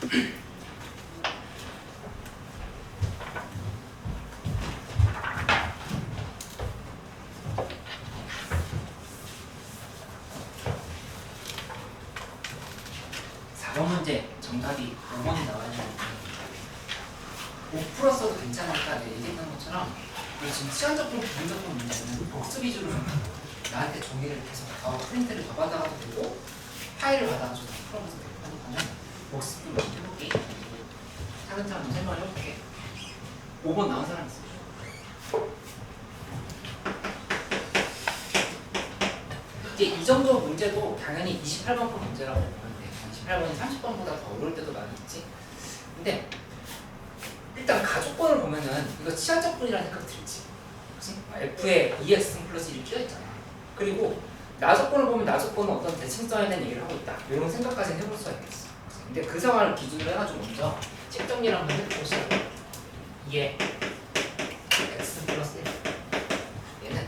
4번 문제 정답이 5번이 나와야 되는데 5 풀었어도 괜찮으니까 내가 얘기했던 것처럼 지금 시간적분, 부분적분 문제는 복습 위주로 나한테 종이를 계속 프린트를 더 받아가도 되고 파일을 받아가지고 풀어봐도 되고 하니까는 복습도 먼저 해볼게. 차근차근 설명을 해볼게. 5번 나온 사람 있어요? 이제 이 정도 문제도 당연히 28번 거 문제라고 보면 돼. 28번이 30번보다 더 어려울 때도 많이 있지. 근데 일단 가족권을 보면은 이거 치환적분이라는 생각 들지. 그치? F에 2x 플러스 1이 끼어있잖아. 그리고 나조건을 보면 나조건은 어떤 대칭성에 대한 얘기를 하고 있다. 이런 생각까지는 해볼 수가 있겠어. 근데 그 상황을 기준으로 해가지고 먼저 책 정리를 한번 해보시죠. 2에 x 플러스 1 얘는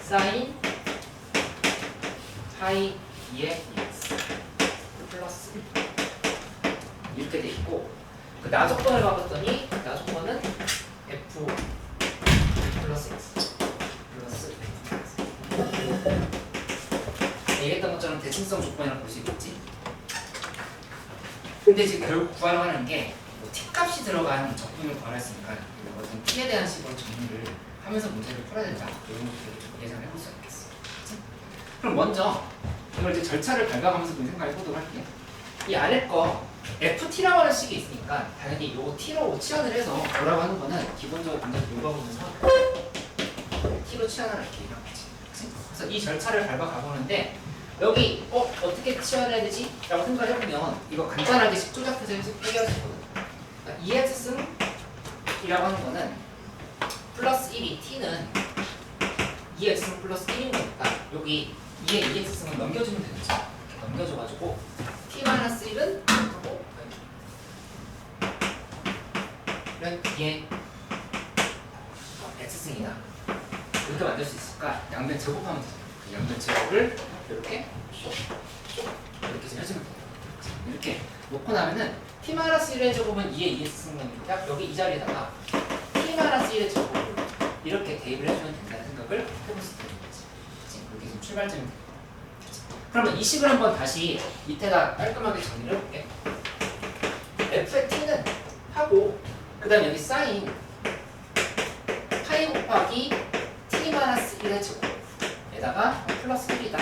사인 파이 2에 2x 플러스 1 이렇게 돼 있고 그 나조건을 봐봤더니 나조건은 f 플러스 x 플러스 x 얘기했던 것처럼 대칭성 조건이라고 볼 수 있겠지. 근데 지금 결국 구하려고 하는 게 뭐 t값이 들어간 적분을 구하랬으니까 어떤 t에 대한 식으로 정리를 하면서 문제를 풀어야 된다. 이런 것들을 좀 예상을 해볼 수 있겠어. 그치? 그럼 먼저 이걸 이제 절차를 밟아가면서 좀 생각해 보도록 할게요. 이 아래 거 ft라고 하는 식이 있으니까 당연히 요거 t로 치환을 해서 뭐라고 하는 거는 기본적으로 먼저 요거 보면서 t로 치환을 할게 이런 거지. 그치? 그래서 이 절차를 밟아가보는데 여기 어떻게 치환해야 되지? 라고 생각을 해보면 이거 간단하게 식조작해서 해결할 수 있거든. 그러니까 2x승이라고 하는 거는 플러스 1이 t는 2x승 플러스 1인 거니까 여기 2에 2x승을 넘겨주면 되겠지. 넘겨줘가지고 t-1은 하고 이런 뒤에 x승이다. 이렇게 만들 수 있을까? 양변 제곱하면 되잖아. 그 양변 제곱을 이렇게 이렇게 좀 해주면 돼요. 이렇게 놓고 나면은 t-1의 제곱은 2의 2x승이니까 여기 이 자리에다가 t-1의 제곱을 이렇게 대입을 해주면 된다는 생각을 해볼 수 있는 거지. 이렇게 좀 출발점이 돼요. 그러면 이 식을 한번 다시 밑에다 깔끔하게 정리를 해볼게. f의 t는 하고 그 다음에 여기 사인 파이 곱하기 t-1의 제곱에다가 플러스 1이다.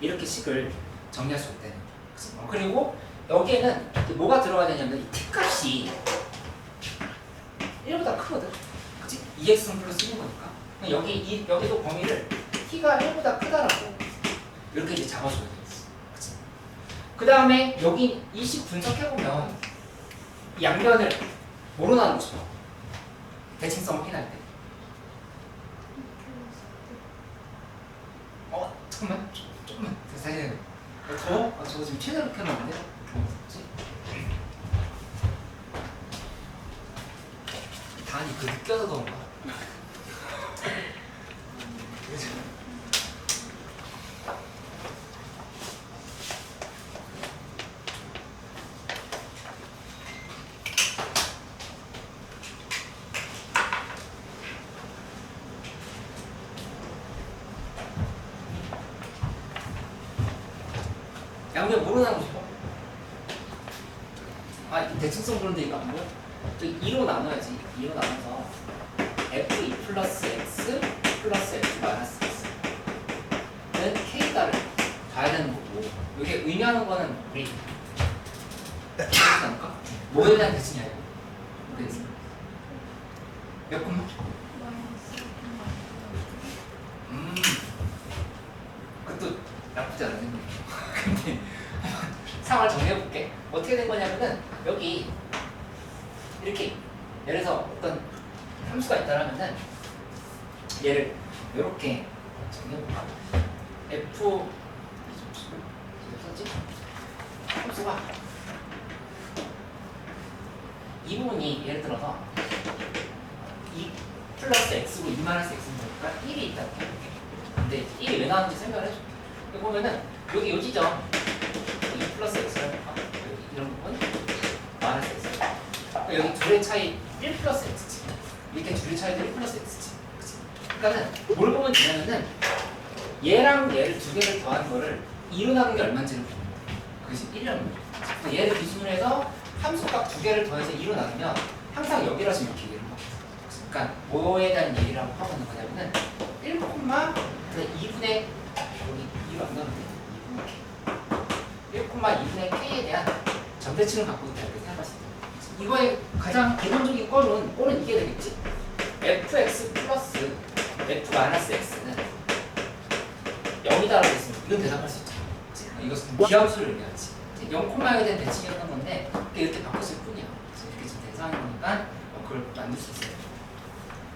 이렇게 식을 정리할 수 있다는 거죠. 그리고 여기에는 뭐가 들어가야 되냐면 이 t값이 1보다 크거든. 그치? 2x는 플러스 1인 거니까. 여기도 범위를 t가 1보다 크다라고 이렇게 이제 잡아줘야 되겠어. 그치? 그 다음에 여기 이 식 분석해보면 이 양변을 뭐로 나누고 싶어? 대칭성을 확인할 때. 잠깐만. 조금만. 사실 더워? 저 지금 최대로 켜놨는데? 단이 그 느껴서 더운가? 양변 뭐로 나누고 싶어? 대칭성 그런데 이거 안 보여? 저 2로 나눠야지. 2로 나눠서 f2 플러스 x 플러스 f 마이너스 x는 k가를 가야 되는 거고 이게 의미하는 거는 우리 어떻게 나눌까? 뭐에 대한 대칭이야 이거? 그래서 몇 콤마? 그것도 나쁘지 않은 생각이에요. 근데 상황을 정리해볼게. 어떻게 된 거냐면은 여기 이렇게 예를 들어서 어떤 함수가 있다라면은 얘를 이렇게 정리해볼까? f 썼지? 함수가 이 부분이 예를 들어서 2 플러스 x고 2 마이너스 x인 거니까 1이 있다고 해볼게. 근데 1이 왜 나왔는지 생각을 해줄게. 여기 보면은 여기 요 지점 2 플러스 x를 해볼까? 여기 이런 부분 여기 둘의 차이 1 플러스 x지. 이렇게 둘의 차이도 1 플러스 x지. 그치? 그러니까는 뭘 보면 되냐면은 얘랑 얘를 두 개를 더한 거를 2로 나눈 게 얼마인지를 보는 거야. 그것이 1이라는 거야. 얘를 기준으로 해서 함수값 두 개를 더해서 2로 나누면 항상 여기라서 이렇게 얘기를 하는 거야. 그러니까 뭐에 대한 얘기라고 하고 있는 거냐면은 1,2분의 여기 2로 안 나누면 1,2분의 k에 대한 전대칭을 갖고 있다 이렇게 생각할 수 있다. 이거의 가장 기본적인 꼴은 이게 되겠지. fx 플러스 f 마이너스 x는 0이다라고 했으면 이건 대답할 수 있잖아. 이것은 비함수를 의미하지. 0,0에 대한 대칭이었던 건데 이렇게 바꿨을 뿐이야. 이렇게 지금 대상인 거니까 그걸 만들 수 있어요.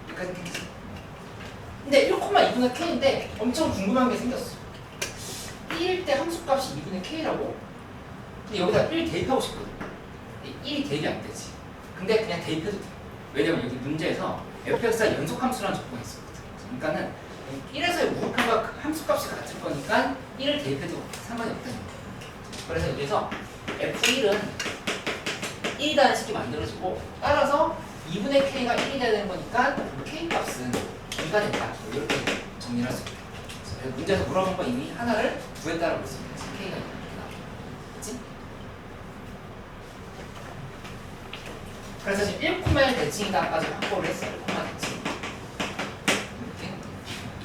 여기까지 괜찮지? 근데 1,2분의 k인데 엄청 궁금한 게 생겼어. 1일 때 함수값이 2분의 k라고? 근데 여기다 1 대입하고 싶거든. 1이 대입이 안 되지. 근데 그냥 대입해도 돼. 왜냐면 여기 문제에서 fx가 연속함수라는 조건이 있었거든. 그러니까는 1에서의 무극함과 함수값이 같을 거니까 1을 대입해도 상관이 없다는 거야. 그래서 여기서 f1은 1이라는 식이 만들어지고 따라서 2분의 k가 1이 돼야 되는 거니까 k값은 2가 된다. 이렇게 정리를 할 수 있다. 그래서 문제에서 물어본 거 이미 하나를 구했다라고 했습니다. k가 2다. 그치? 그래서 지금 1,1 대칭이다까지 확보를 했어요. 1, 대칭. 이렇게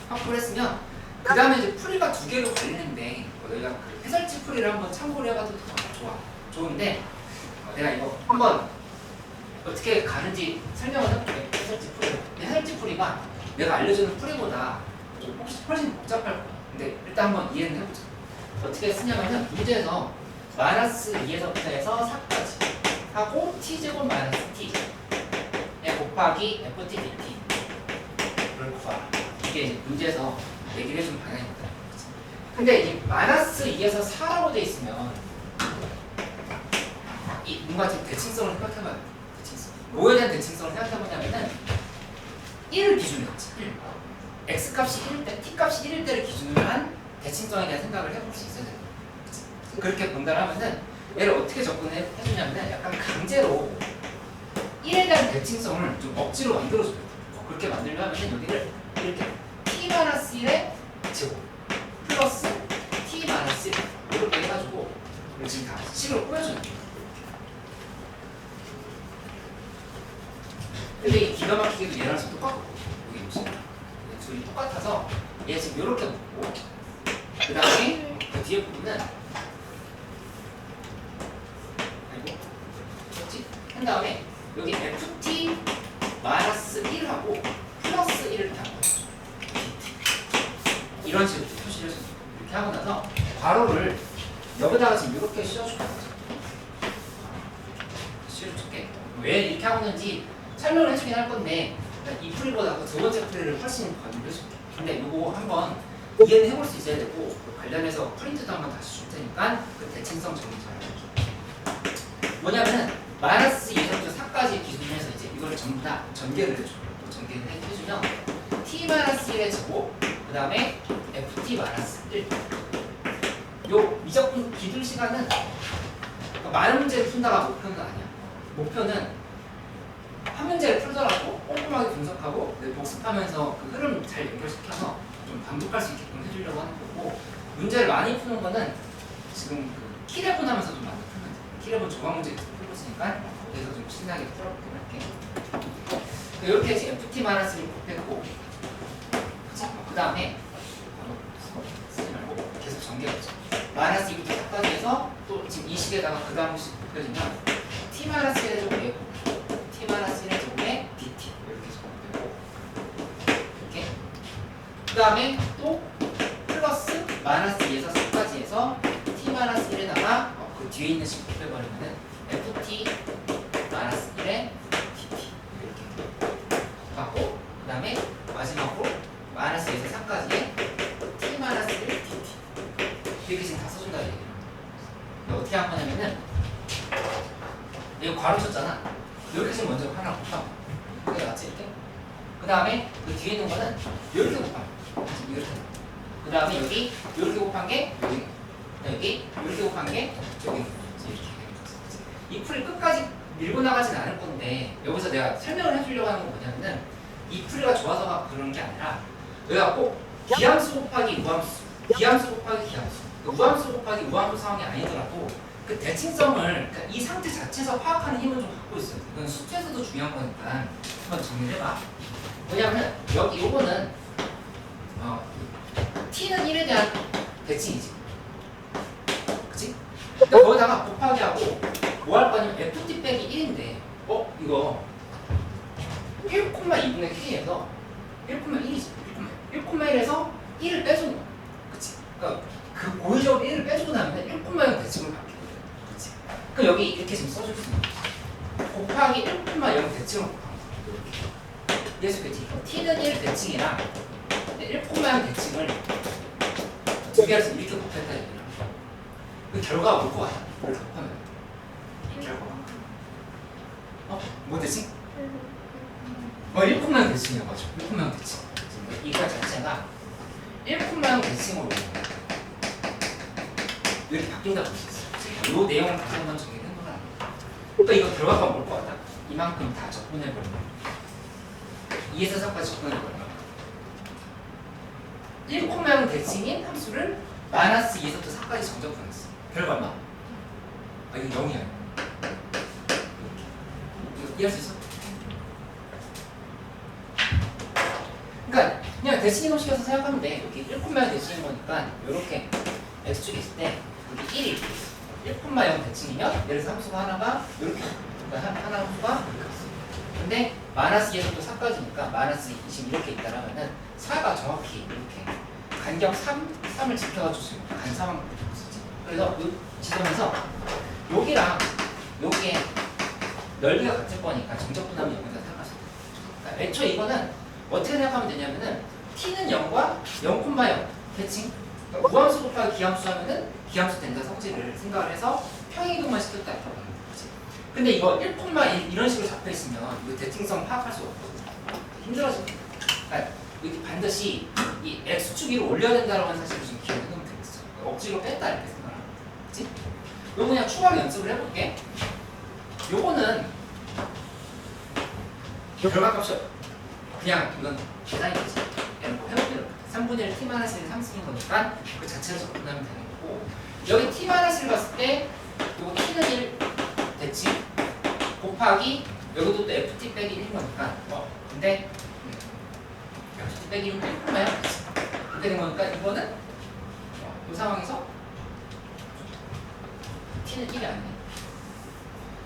확보를 했으면 그 다음에 이제 풀이가 두 개로 갈리는데 너희가 그 해설지 풀이를 한번 참고를 해봐도 좋은데 내가 이거 한번 어떻게 가는지 설명을 해볼게. 해설지 풀이. 해설지 풀이가 내가 알려주는 풀이보다 훨씬 복잡할 거야. 근데 일단 한번 이해는 해보자. 어떻게 쓰냐면은 문제에서 마이너스 2에서부터 해서 4까지 하고 t제곱 마이너스 t 곱하기 ft dt를 구하라. 이게 이제 문제에서 얘기를 해주는 방향입니다. 근데 이 마이너스 2에서 4라고 돼 있으면 이 뭔가 지금 대칭성을 생각해봐야 돼. 대칭성. 뭐에 대한 대칭성을 생각해보냐면은 1을 기준으로 했지. 1. x값이 1일 때, t값이 1일 때를 기준으로 한 대칭성에 대한 생각을 해볼 수 있어야 돼요. 그렇게 본다라면은 얘를 어떻게 접근해주냐면 약간 강제로 1에 대한 대칭성을 좀 억지로 만들어줘요. 그렇게 만들려면 여기를 이렇게 t-1의 제곱 플러스 t-1 이렇게 해가지고 지금 다 식으로 꾸며주는 거예요. 근데 이 기가 막히게도 얘랑 지금 똑같고 여기 보시면 둘이 똑같아서 얘 지금 이렇게 놓고 그 다음에 그 뒤에 부분은 한 다음에 여기 ft 마이너스 1하고 플러스 1을 다 이런 식으로 표시를 해서 이렇게 하고 나서 괄호를 여기다가 지금 이렇게 씌워줄 거죠. 씌워줄게. 왜 이렇게 하고 있는지 설명을 해주긴 할 건데 이 풀이보다 두 번째 풀이를 훨씬 관리를 해줄게. 근데 이거 한번 이해는 해볼 수 있어야 되고 관련해서 프린트도 한번 다시 줄 테니까 그 대칭성 정리 잘 해줄게. 뭐냐면은 마이너스 2에서부터 4까지 기준으로 해서 이제 이걸 전부 다 전개를 해줘. 전개를 해주면 t-1의 제곱 그 다음에 ft-1 요 미적분 기술 시간은 그러니까 많은 문제를 푼다가 목표는 아니야. 목표는 한 문제를 풀더라도 꼼꼼하게 분석하고 복습하면서 그 흐름 잘 연결시켜서 좀 반복할 수 있게끔 해주려고 하는 거고 문제를 많이 푸는 거는 지금 그 키레본 하면서 좀 많이 풀면 돼. 키레본 조각 문제 풀고 있으니까 거기서 좀 신나게 풀어보도록 할게. 이렇게 해서 ft-를 곱했고 그 다음에 쓰지 말고 계속 전개하죠. 마이너스 2부터 4까지 해서 또 지금 이 식에다가 그 다음 식 곱해주면 t-1의 제곱에 t-1의 제곱에 dt 이렇게 적용되고 이렇게 그 다음에 또 플러스 마이너스 2에서 4까지 해서 t-1에다가 그 뒤에 있는 식 곱해버리면은 ft-1의 dt 이렇게 받고 그 다음에 마지막으로 마이너스 2에서 4까지의 t-1 dt 이렇게 지금 다 써준다는 얘기예요. 어떻게 한 거냐면은 이거 괄호 쳤잖아. 이렇게 지금 먼저 하나 곱하고 이렇게 맞지 이렇게? 그 다음에 그 뒤에 있는 거는 이렇게 곱하고 이렇게 그 다음에 여기 이렇게 곱한 게 여기 여기 이렇게 곱한 게 여기 이렇게 이 풀이 끝까지 밀고 나가진 않을 건데 여기서 내가 설명을 해주려고 하는 건 뭐냐면은 이 풀이가 좋아서 그런 게 아니라 여기가 꼭 기함수 곱하기 우함수, 기함수 곱하기 기함수, 우함수 곱하기 우함수 상황이 아니더라도 그 대칭성을 그러니까 이 상태 자체에서 파악하는 힘을 좀 갖고 있어요. 이건 수트에서도 중요한 거니까 한번 정리를 해봐. 뭐냐면 여기 요거는 t는 1에 대한 대칭이지. 그치? 근데 거기다가 곱하기 하고 뭐 할 거냐면 ft 빼기 1인데 이거 1,2분의 k에서 1,1이지. 1,1에서 1을 빼주는 거야. 그치? 그러니까 그 고의적으로 1을 빼주고 나면 1,0 대칭을 바뀌거든. 그치? 그럼 여기 이렇게 지금 써줄 수 있는 거야. 곱하기 1,0 대칭을 곱한 거야. 이렇게. 예수 그치? t는 1 대칭이랑 1,0 대칭을 두 개를 이렇게 곱했다 얘기야. 그 결과가 올 것 같아. 이렇게 곱하면 이 결과가 뭐 대칭? 1,0 대칭이야. 맞아. 1,0 대칭. 이거 자체가 1,0 대칭으로 이렇게 바뀐다고 볼 수 있어요. 이 내용을 다시 한번 정리해 보라. 그러니까 이거 결과가 올 것 같다. 이만큼 다 적분해버리면 2에서 4까지 적분해버리면 1,0 대칭인 함수를 마이너스 2에서부터 4까지 정적분했어. 결과 얼마? 이거 0이야. 이거 이해할 수 있어? 그러니까 그냥 대칭 형식에서 생각하면 돼. 여기 1,0 대칭인 거니까 이렇게 x축이 있을 때 여기 1이 이렇게 있어. 1,0 대칭이면 예를 들어서 함수가 하나가 이렇게 그러니까 하나 함수가 이렇게 있어. 근데 마이너스 2에서부터 4까지니까 마이너스 20 이렇게 있다라면은 4가 정확히 이렇게 간격 3을 지켜가지고 지금 간사망 쓰지. 그래서 이 지점에서 여기랑 여기에 넓이가 같을 거니까 정적분하면 여기다 생각하시면 돼요. 그러니까 애초에 이거는 어떻게 생각하면 되냐면은 t는 0과 0,0 대칭 그러니까 무함수 곱하기 기함수 하면은 기함수 된다 성질을 생각을 해서 평행이동만 시켰다 이렇게 보는 거지. 근데 이거 1,1 이런 식으로 잡혀 있으면 이거 대칭성 파악할 수가 없거든. 힘들어져. 그러니까 이렇게 반드시 이 x축 위로 올려야 된다라고 하는 사실을 좀 기억해 놓으면 되겠어. 억지로 뺐다 이렇게 생각하는 거지. 요거 그냥 추가로 연습을 해볼게. 요거는 결과값이 그냥 이건 계산이 되지. 뭐 해볼게요. 3분의 1 t-1의 3승인 거니까 그 자체를 접근하면 되는 거고 여기 t-1을 봤을 때 요거 t는 1 대칭 곱하기 여기도 또 ft 빼기 1인 거니까 근데 ft 빼기 1은 1,0 이렇게 된 거니까 이거는 이 상황에서 t는 1이 아니네.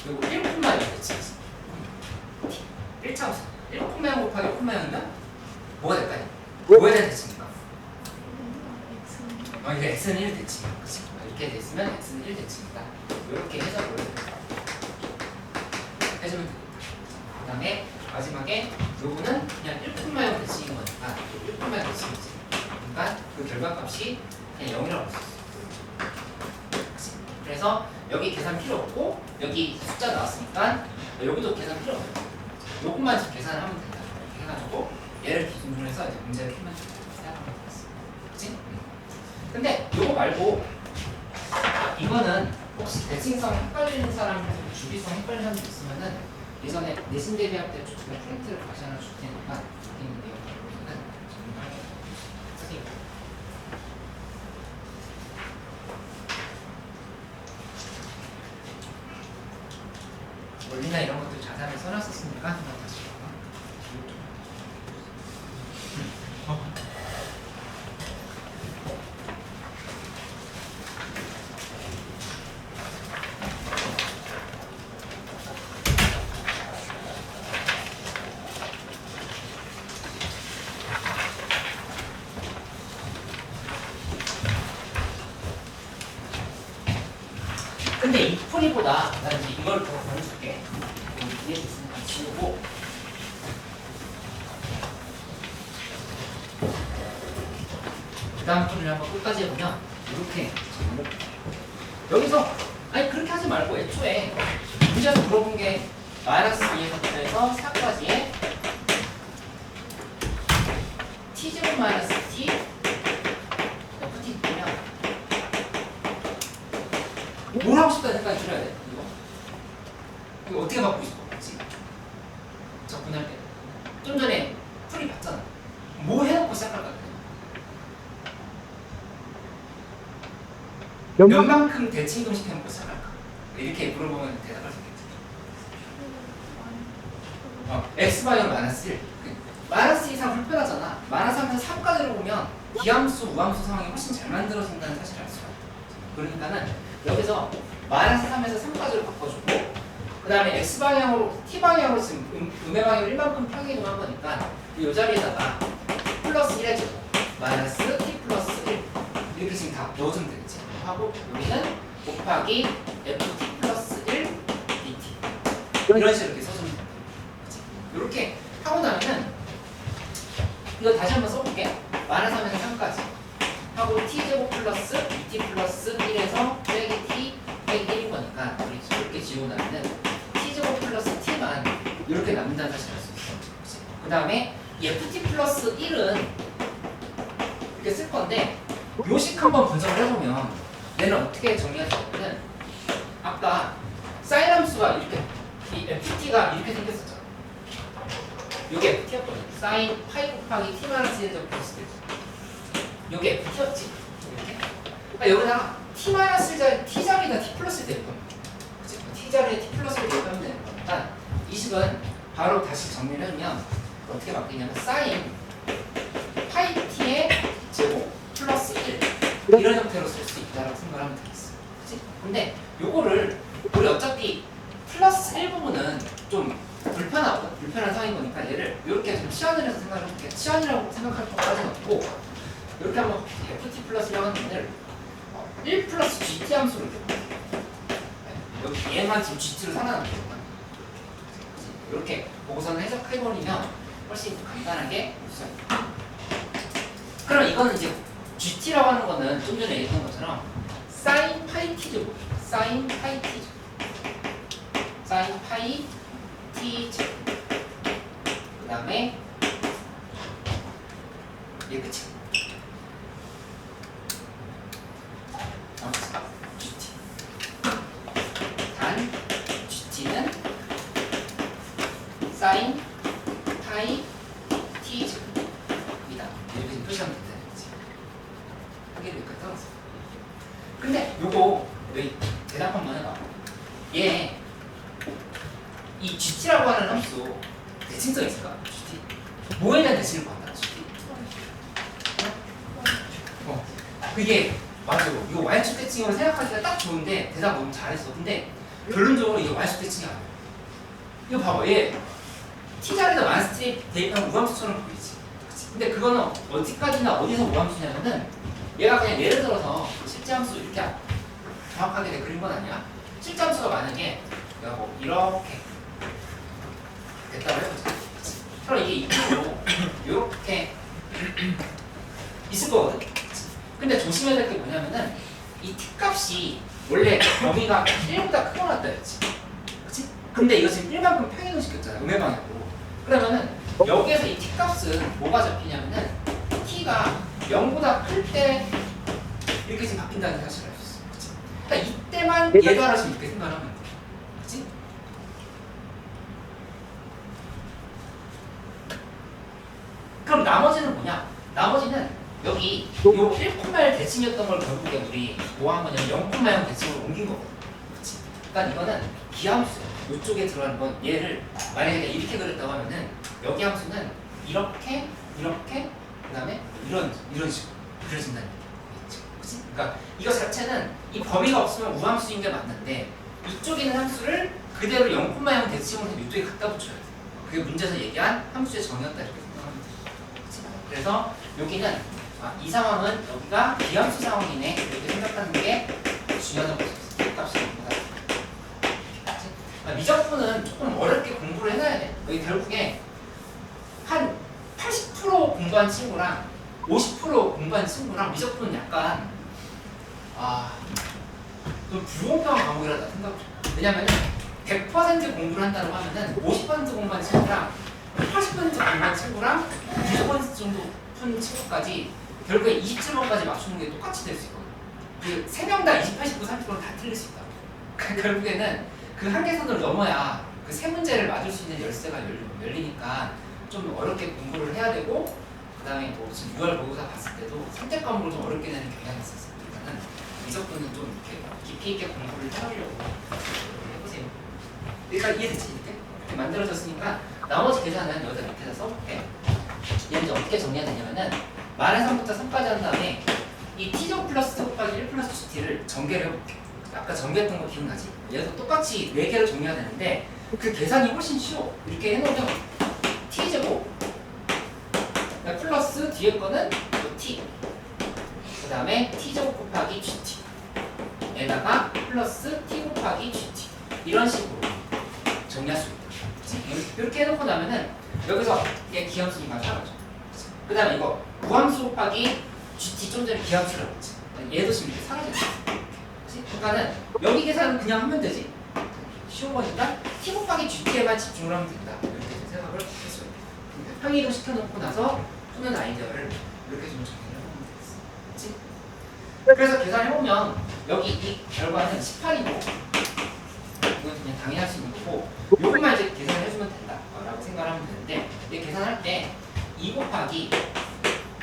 요거 1,0 대칭이지. 1차함수 1,0 곱하기 1,0면 뭐가 될까요? 뭐에 대한 대칭입니까? 이게 x는 1 대칭이야. 그치? 이렇게 됐으면 x는 1 대칭이다. 이렇게 해석을 해주면 되겠다. 그 다음에 마지막에 요거는 그냥 1,0 대칭인 거니까 1,0 대칭이지. 그러니까 그 결과값이 그냥 0이라고 할 수 있어. 그치? 그래서 여기 계산 필요 없고 여기 숫자 나왔으니까 여기도 계산 필요 없어. 요것만 지금 계산하면 된다. 이렇게 해가지고 얘를 기준으로 해서 이제 문제를 풀면 생각하면 되겠어. 그치? 근데 요거 말고 이거는 혹시 대칭성 헷갈리는 사람, 주기성 헷갈리는 사람도 있으면은 예전에 내신 대비할 때 제가 프린트를 다시 하나 줄 테니까 여기 있는 내용들은 정말 선생님. 원리나 이런 것들 자세하게 써놨었으니까 한번 다시 봐봐. 근데 이 풀이보다 난 이제 이걸 더 보여줄게. 위에 있으니까 지우고 그 다음 풀을 한번 끝까지 해보면 이렇게 여기서 아니 그렇게 하지 말고 애초에 문제에서 물어본 게 마이너스 2에서부터 해서 4까지의 t제곱 마이너스 t ft 있으면 뭘 하고 싶다는 생각이 들어야 돼. 이거 이거 어떻게 바꾸고 싶어? 그치? 접근할 때. 좀 전에 풀이 봤잖아. 뭐 해놓고 시작할 것 같아? 몇 만큼 대칭동식 해놓고 시작할까? 이렇게 물어보면 대답할 수 있겠지. x방향 마이너스 1. 마이너스 이상 불편하잖아. 마이너스 하면서 3까지로 보면 기함수, 우함수 상황이 훨씬 잘 만들어진다는 사실을 알 수가 있다. 그러니까는 여기서 마이너스 3에서 3까지로 바꿔주고 그 다음에 x방향으로, t방향으로 지금 음의 방향으로 1만큼 평행 이동한 거니까 이 자리에다가 플러스 1 해줘. 마이너스 t 플러스 1 이렇게 지금 다 넣어주면 되겠지. 하고 여기는 곱하기 ft 플러스 1 dt 이런 식으로 이렇게 써주면 됩니다. 이렇게 하고 나면은 이거 다시 한번 써볼게. 마이너스 3에서 3까지 하고 t제곱 플러스 bt 플러스 1에서 빼기 t 빼기 1인 거니까 우리 이렇게 지우고 나면은 t제곱 플러스 t만 이렇게 남는다는 사실을 알 수 있어. 그 다음에 ft 플러스 1은 이렇게 쓸 건데 요식 한번 분석을 해보면 얘는 어떻게 정리할 수 있냐면 아까 사인 함수가 이렇게 이 ft가 이렇게 생겼었죠. 요게 ft였거든. 사인 파이 곱하기 t 마이너스 1 제곱 플러스 1. 요게 ft였지. 이렇게. 그러니까 여기다가 t 마이너스 1 자리 t 자리에다 t 플러스 1 대입 겁니다. 그치? t 자리에 t 플러스 1 대입하면 되는 거니까 이 식은 바로 다시 정리를 하면 어떻게 바뀌냐면 사인 파이 t의 제곱 플러스 1 이런 형태로 쓸 수 있다라고 생각하면 되겠어. 그치? 근데 요거를 우리 어차피 플러스 1 부분은 좀 불편한 상인 거니까 얘를 이렇게 좀 치환을 해서 생각을 해볼게. 치환이라고 생각할 것까지는 없고 이렇게 한번 ft 플러스라고 하는 걸 1 플러스 gt 함수로 여기 얘만 지금 gt로 상환하는 거잖아. 이렇게 보고서는 해석해버리면 훨씬 간단하게 볼 수 있다. 그럼 이거는 이제 gt라고 하는 거는 좀 전에 얘기한 것처럼 사인 파이 t제곱, 사인 파이 t제곱, 사인 파이 t제곱. 그 다음에 얘 그치? gt. 단 gt는 사인 파이 t제곱이다. 이렇게 좀 표시하면 된다. 하게 될까 떠났어. 근데 요거 왜 대답 한번 해봐. 얘 이 gt라고 하는 함수 대칭성 있을까? gt 뭐에 대한 대칭을 구한다. gt 그게 맞아. 이거 y축 대칭으로 생각하기가 딱 좋은데 대답 너무 잘했어. 근데 결론적으로 이게 y축 대칭이 아니야. 이거 봐봐. 얘 t 자리에다 마이너스 대입하면 우함수처럼 보이지. 그치? 근데 그거는 어디까지나 어디서 우함수냐면은 얘가 그냥 예를 들어서 실제 함수 이렇게 정확하게 그린 건 아니야. 실제 함수가 만약에 내가 뭐 이렇게 됐다고 해보자. 그럼 이게 이쪽으로 이렇게 있을 거거든. 근데 조심해야 될 게 뭐냐면은 이 t 값이 원래 범위가 1보다 크거나 했지. 그치? 근데 이거 지금 1만큼 평행을 시켰잖아. 음의 방향으로. 그러면은 여기에서 이 t 값은 뭐가 잡히냐면은 t가 0보다 클 때 이렇게 지금 바뀐다는 사실을 알 수 있어. 그치? 그러니까 이때만 얘도 하나씩 이렇게 생각하면 돼. 그치? 그럼 나머지는 뭐냐? 나머지는 여기 요 1,1 대칭이었던 걸 결국에 우리 뭐 한 거냐면 0,0 대칭으로 옮긴 거거든. 그치? 그러니까 이거는 기함수야. 이쪽에 들어가는 건 얘를 만약에 이렇게 그렸다고 하면은 여기 함수는 이렇게 그 다음에 이런 식으로 그려진다는 얘기죠. 그치? 그러니까 이거 자체는 이 범위가 없으면 우함수인 게 맞는데 이쪽에 있는 함수를 그대로 0,0 대칭으로 이쪽에 갖다 붙여야 돼. 그게 문제에서 얘기한 함수의 정의였다 이렇게 생각하면 돼. 그치? 그래서 여기는 이 상황은 여기가 비함수 상황이네 이렇게 생각하는 게 중요하다고 볼 수 있어. 값이 보다. 미적분은 조금 어렵게 공부를 해놔야 돼. 여기 결국에 한 80% 공부한 친구랑 50% 공부한 친구랑 미적분은 약간 좀 불공평한 과목이라고 생각해. 왜냐면 100% 공부를 한다고 하면은 50% 공부한 친구랑 80% 공부한 친구랑 90% 정도 푼 친구까지 결국에 27번까지 맞추는 게 똑같이 될 수 있거든. 그 3명 다 20, 80, 90, 30%는 다 틀릴 수 있다. 결국에는 그 한계선을 넘어야 그 세 문제를 맞을 수 있는 열쇠가 열리니까 좀 어렵게 공부를 해야 되고, 그 다음에 뭐 지금 6월 모의고사 봤을 때도 선택 과목을 좀 어렵게 내는 경향이 있었어요. 그러니까는 이석분은 좀 이렇게 깊이 있게 공부를 해보려고 해보세요. 그러니까 이해됐지? 이렇게 만들어졌으니까 나머지 계산은 여기다 밑에다 써볼게. 얘는 이제 어떻게 정리해야 되냐면은 마이너스 3부터 3까지 한 다음에 이 t제곱 플러스 t 곱하기 1 플러스 gt를 전개를 해볼게. 아까 전개했던 거 기억나지? 얘도 똑같이 4개를 정리해야 되는데 그 계산이 훨씬 쉬워. 이렇게 해놓으면 t제곱 플러스 뒤에 거는 t, 그 다음에 t제곱 곱하기 gt 에다가 플러스 t 곱하기 gt 이런 식으로 정리할 수 있다. 이렇게 해놓고 나면은 여기서 얘 기함수니까 사라져. 그 다음에 이거 무함수 곱하기 gt 좀 전에 기함수라고 했지. 얘도 지금 이렇게 사라졌어. 그러니까는 여기 계산은 그냥 하면 되지. 쉬운 거니까 t 곱하기 gt에만 집중을 하면 된다. 이렇게 생각을 했어요. 평이동 시켜놓고 나서 푸는 아이디어를 이렇게 좀 정리를 해보면 되겠어. 그렇지? 그래서 계산해보면 여기 이 결과는 18이고 이건 그냥 당연히 할 수 있는 거고 요것만 이제 계산을 해주면 된다 라고 생각을 하면 되는데 이 계산할 때 2 곱하기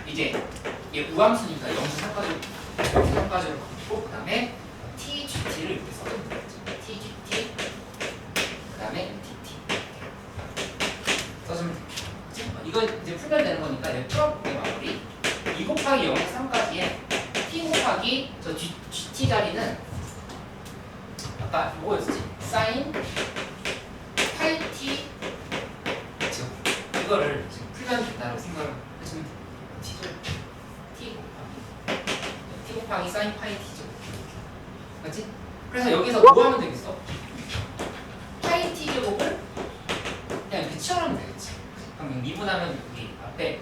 이제 얘 우함수니까 0에서 3까지로 갖고 그 다음에 tgt를 이렇게 써주면 되겠죠. tgt 그 다음에 mtt 써주면 되겠죠. 이거 이제 풀면 되는 거니까 얘 풀어볼게 마무리. 2 곱하기 0에서 3까지에 t 곱하기 저 gt 자리는 아까 뭐였지? 사인 파이 t 제곱 이거를 지금 풀면 된다고 생각을 해주면 돼요. t 곱하기 사인 파이 t 제곱 맞지? 그래서 여기서 뭐 하면 되겠어? 파이 t 제곱을 그냥 이렇게 치워하면 되겠지. 그럼 미분하면 여기 앞에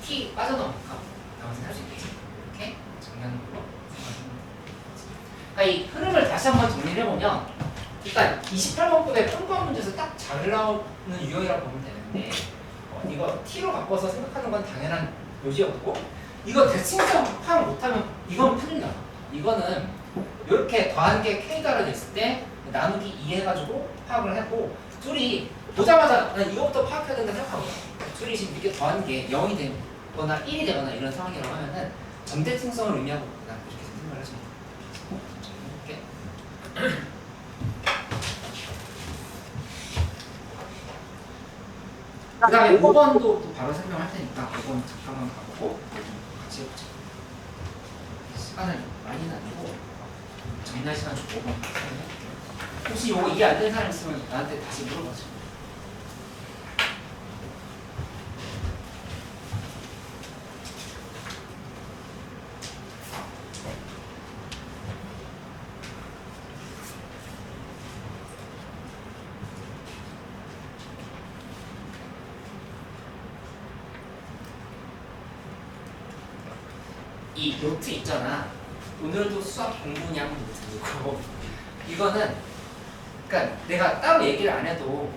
t 빠져나오니까 나머지는 할 수 있겠지. 이렇게 정리하는 걸로 생각하시면 되겠지. 그러니까 이 흐름을 다시 한번 정리를 해보면 그러니까 28번급의 평가원 문제에서 딱 잘 나오는 유형이라고 보면 되는데 이거 t로 바꿔서 생각하는 건 당연한 요지였고 이거 대칭성 파악 못하면 이건 큰일 나. 이거는 이렇게 더한 게 k 달아져 있을 때 나누기 2 해가지고 파악을 하고 둘이 보자마자 난 이거부터 파악해야 된다 생각하거든. 둘이 지금 이렇게 더한 게 0이 되거나 1이 되거나 이런 상황이라고 하면은 점대칭성을 의미하고 있구나 이렇게 생각을 하시면 돼요. 이렇게 그 다음에 5번도 또 바로 설명할 테니까 5번 잠깐만 가보고 같이 해보자. 시간을 많이는 아니고 정리할 시간 좀 5번 설명할게요. 혹시 이거 이해 안 되는 사람 있으면 나한테 다시 물어봐줘. 이 노트 있잖아. 오늘도 수학 공부냐고 노트고 이거는 그러니까 내가 따로 얘기를 안 해도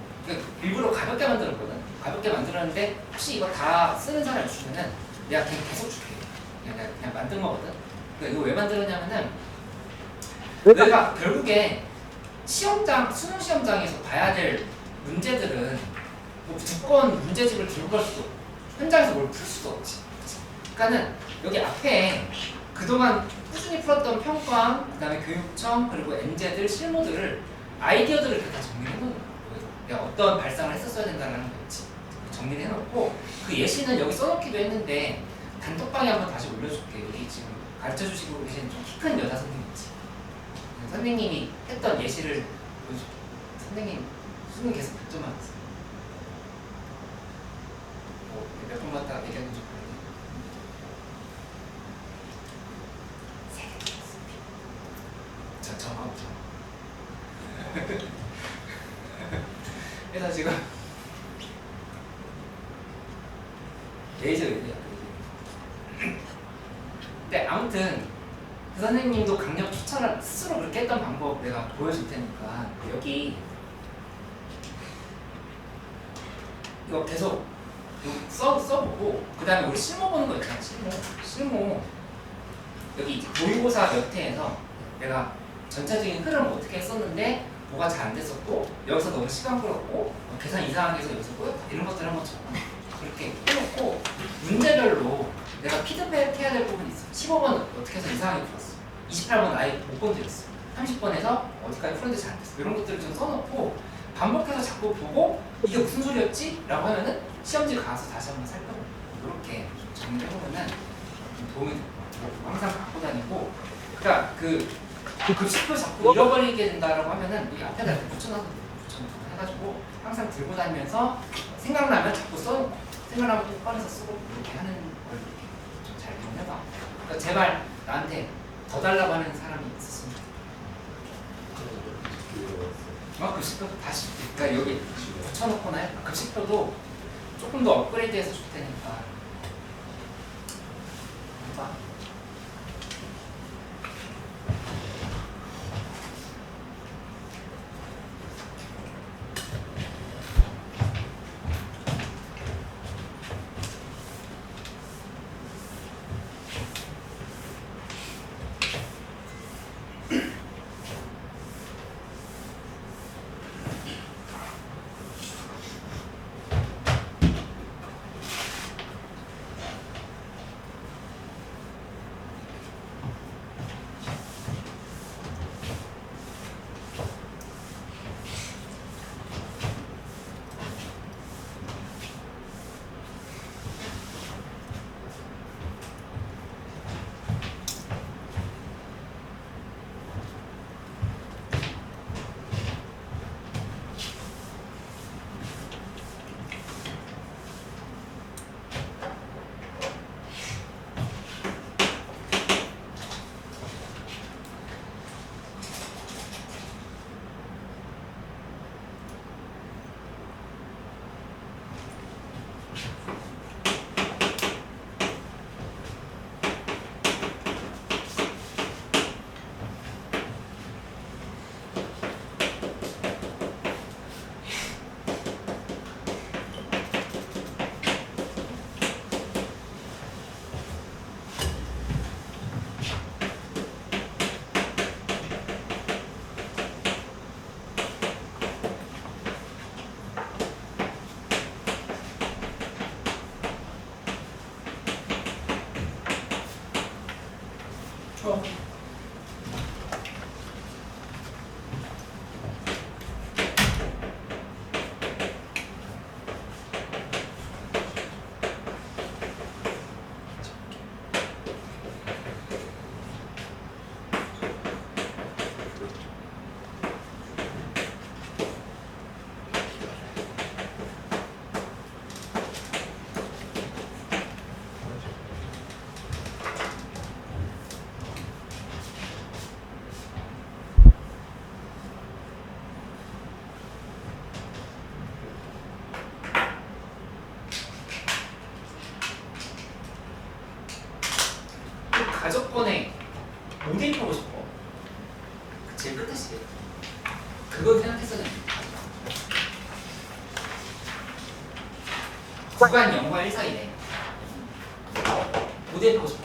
일부러 가볍게 만들었거든. 가볍게 만들었는데 혹시 이거 다 쓰는 사람 있으면은 내가 그냥 계속 줄게. 그냥 만든 거거든. 그러니까 이거 왜 만들었냐면은 내가 결국에 시험장 수능 시험장에서 봐야 될 문제들은 뭐 두꺼운 문제집을 들고 갈 수도 없고 현장에서 뭘 풀 수도 없지. 그러니까는 여기 앞에 그동안 꾸준히 풀었던 평가원, 그 다음에 교육청, 그리고 엔제들, 실무들을 아이디어들을 이렇게 다 정리해 놓는 거예요. 내가 어떤 발상을 했었어야 된다는 거였지. 정리를 해놓고 그 예시는 여기 써놓기도 했는데 단톡방에 한번 다시 올려줄게. 여기 지금 가르쳐주시고 계신 좀 키 큰 여자 선생님 있지. 선생님이 했던 예시를 보여줄게. 선생님 수능 계속 100점 맞았어요. 몇 번 봤다가 얘기하는 좀 정하고 그래서 지금 레이저 얘기야. 근데 아무튼 그 선생님도 강력 추천을 스스로 그렇게 했던 방법 내가 보여줄 테니까 여기 이거 계속 써보고 그 다음에 우리 실무 보는 거 있잖아. 실무 여기 모의고사 몇 회에서 내가 전체적인 흐름 어떻게 했었는데 뭐가 잘 안 됐었고 여기서 너무 시간 끌었고 계산 이상하게 해서 여기서 꼬였다 이런 것들 한번 그렇게 해놓고 문제별로 내가 피드백 해야 될 부분이 있어. 15번 어떻게 해서 이상하게 풀었어. 28번 아예 못 건드렸어. 30번에서 어디까지 풀었는데 잘 안 됐어. 이런 것들을 좀 써놓고 반복해서 자꾸 보고 이게 무슨 소리였지? 라고 하면은 시험지 가서 다시 한번 살펴보고 이렇게 정리를 해보면은 좀 도움이 될 것 같고 항상 갖고 다니고 그러니까 그 급식표 자꾸 잃어버리게 된다라고 하면은 여기 앞에다 이렇게 붙여놔서 해가지고 항상 들고 다니면서 생각나면 자꾸 써놓고 생각나면 또 꺼내서 쓰고 이렇게 하는 걸 좀 잘 해봐. 그러니까 제발 나한테 더 달라고 하는 사람이 있었으면 좋겠다. 급식표 다시 그러니까 여기 붙여놓거나 해. 급식표도 조금 더 업그레이드해서 줄 테니까 해봐. 가족권에 뭐 대입하고 싶어? 제일 끝에 시계 그건 생각했어야 됩니다. 구간 0과 1 사이네. 뭐 대입하고 싶어?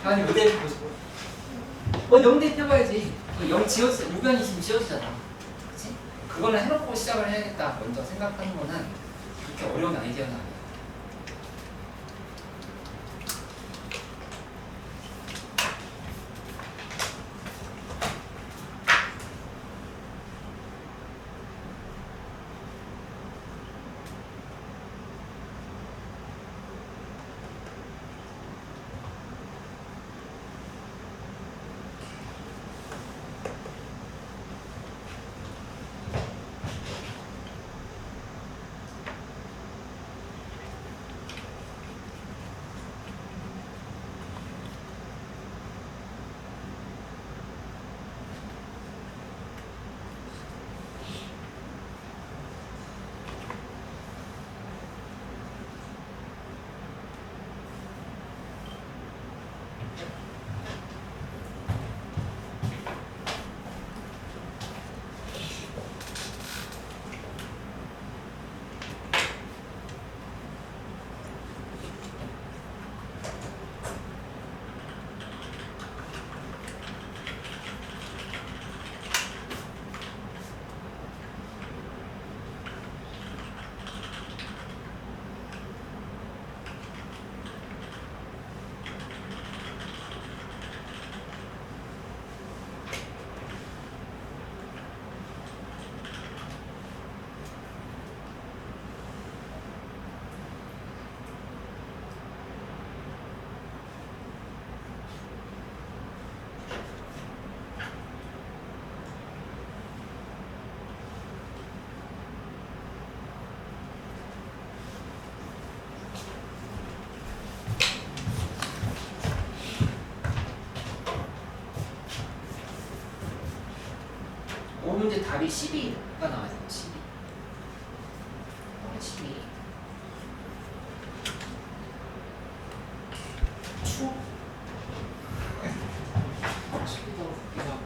아니 뭐 대입하고 싶어? 0 대입해봐야지. 0 지워지잖아. 무변이 지금 지워지잖아. 그치? 그거는 해놓고 시작을 해야겠다 먼저 생각하는 거는 그렇게 어려운 아이디어는 아니야. 문제 답이 12가 나와야 돼요. 12. 12. 추? 12도 이거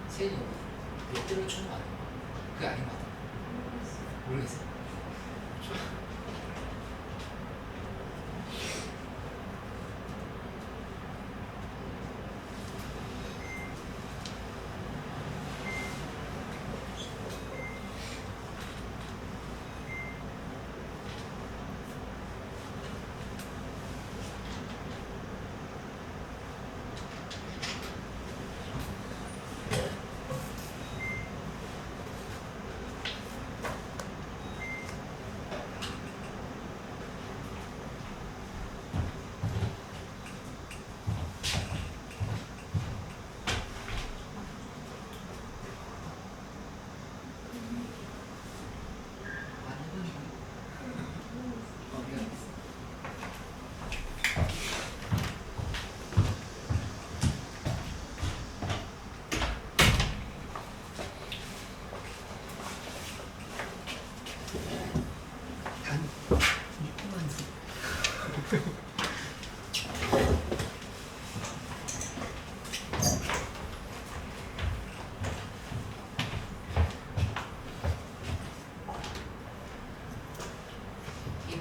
세요. 몇 대를 추는 거 아니야? 그게 아닌 것 같아. 모르겠어.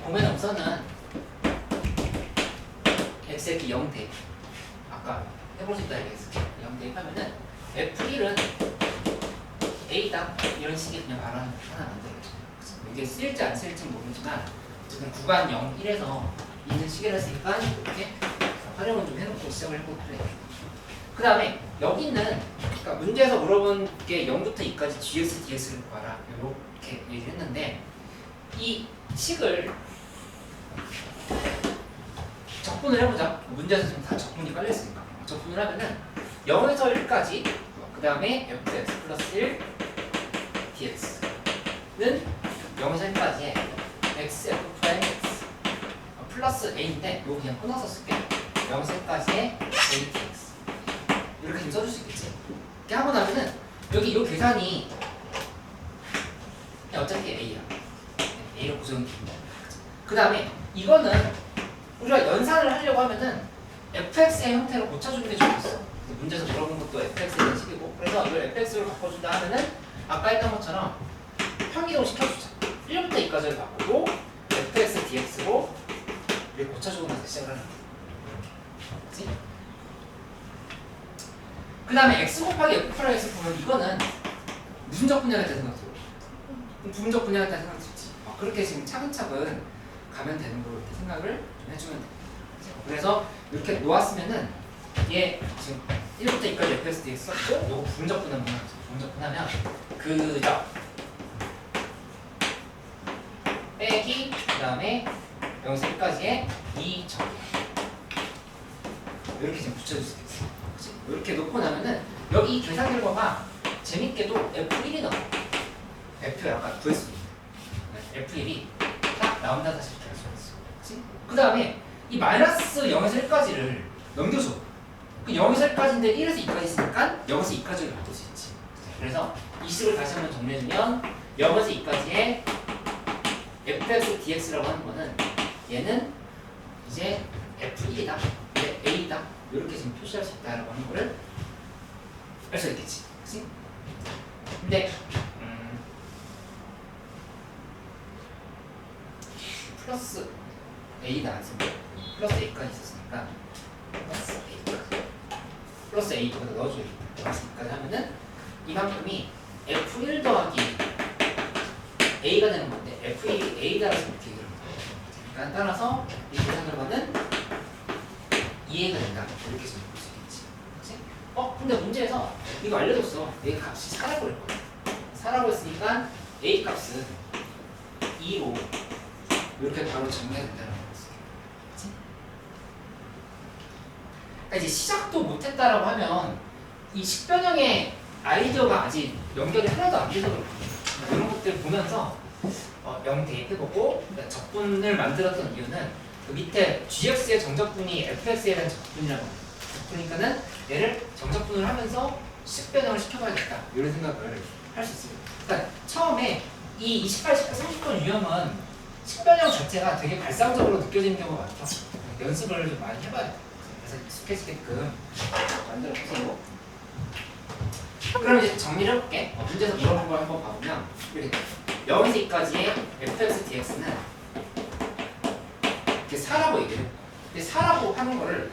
보면 우선은 x의 0대 아까 해볼 수 있다 얘기했어. 0대 하면은 f1은 a다 이런 식의 그냥 바로 하나 만들어야죠. 이게 쓰일지 안 쓰일지 모르지만 어쨌든 구간 0, 1에서 있는 시계를 했으니까 이렇게 활용을 좀 해놓고 시작을 해보고 그래. 그 다음에 여기는 그러니까 문제에서 물어본 게 0부터 2까지 gx, dx를 구하라 이렇게 얘기를 했는데 이 식을 적분을 해보자. 문제에서 지금 다 적분이 깔려있으니까 적분을 하면은 0에서 1까지 그 다음에 fx 플러스 1 dx는 0에서 1까지의 x f 프라임 x 플러스 a인데 이거 그냥 끊어서 쓸게. 0에서 1까지의 a dx 이렇게 좀 써줄 수 있겠지. 이렇게 하고 나면은 여기 이 계산이 어차피 a야. a로 구성이 됩니다. 그 다음에 이거는 우리가 연산을 하려고 하면은 fx의 형태로 고쳐주는 게 좋겠어. 문제에서 물어본 것도 fx에 대한 식이고 그래서 이걸 fx로 바꿔준다 하면은 아까 했던 것처럼 평이동 시켜주자. 1부터 2까지를 바꾸고 fx dx로 이렇게 고쳐주고 나서 시작을 하는 거야. 그치? 그 다음에 x 곱하기 f 플러스 x 보면 이거는 무슨 적분량이라고 생각해요? 부분적 분량이라고 생각했지. 그렇게 지금 차근차근 가면 되는 걸로 이렇게 생각을 좀 해주면 돼. 그래서 이렇게 놓았으면은 얘 지금 1부터 2까지 fx dx 썼고 이거 부분적 분하면 부분적 분하면 그저 빼기 그 다음에 0에서 1까지의 2점 이렇게 지금 붙여줄 수 있어. 그치? 이렇게 놓고 나면은 여기 이 계산 결과가 재밌게도 f1이 나와. f 아까 구했어. f1이 딱 나온다 다시 이렇게 할 수가 있어. 그 다음에 이 마이너스 0에서 1까지를 넘겨줘. 그 0에서 1까지인데 1에서 2까지 있으니까 0에서 2까지를 바꿀 수 있지. 그래서 이 식을 다시 한번 정리해주면 0에서 2까지의 fx dx라고 하는 거는 얘는 이제 f1이다, a다 이렇게 지금 표시할 수 있다라고 하는 거를 알 수 있겠지. 그치? 근데 플러스 a다 안 쓰고 플러스 a까지 있었으니까 플러스 a도 거기다 넣어줘야겠다. 플러스까지 하면은 이만큼이 f1 더하기 a가 되는 건데 f1이 a다라서 이렇게 얘기를 합니다. 그러니까 따라서 이 계산 결과는 2a가 된다. 이렇게 좀 볼 수 있겠지. 그치? 근데 문제에서 이거 알려줬어. a 값이 4라고 그랬거든. 4라고 했으니까 a 값은 2로 이렇게 바로 정리가 된다는 거였어. 그치? 그러니까 이제 시작도 못했다라고 하면 이 식변형의 아이디어가 아직 연결이 하나도 안 돼서 그렇거든요. 이런 것들 보면서 0 대입해보고 적분을 만들었던 이유는 그 밑에 gx의 정적분이 fx에 대한 적분이라고 합니다. 그러니까는 얘를 정적분을 하면서 식변형을 시켜봐야겠다 이런 생각을 할 수 있습니다. 그러니까 처음에 이 28, 18, 30번 유형은 식변형 자체가 되게 발상적으로 느껴지는 경우가 많죠. 연습을 좀 많이 해봐야 돼요. 그래서 익숙해지게끔 만들어 보세요. 그럼 이제 정리를 해볼게. 문제에서 물어본 걸 한번 봐보면 이렇게 0에서 2까지의 fx dx는 이렇게 4라고 얘기해요. 근데 4라고 하는 거를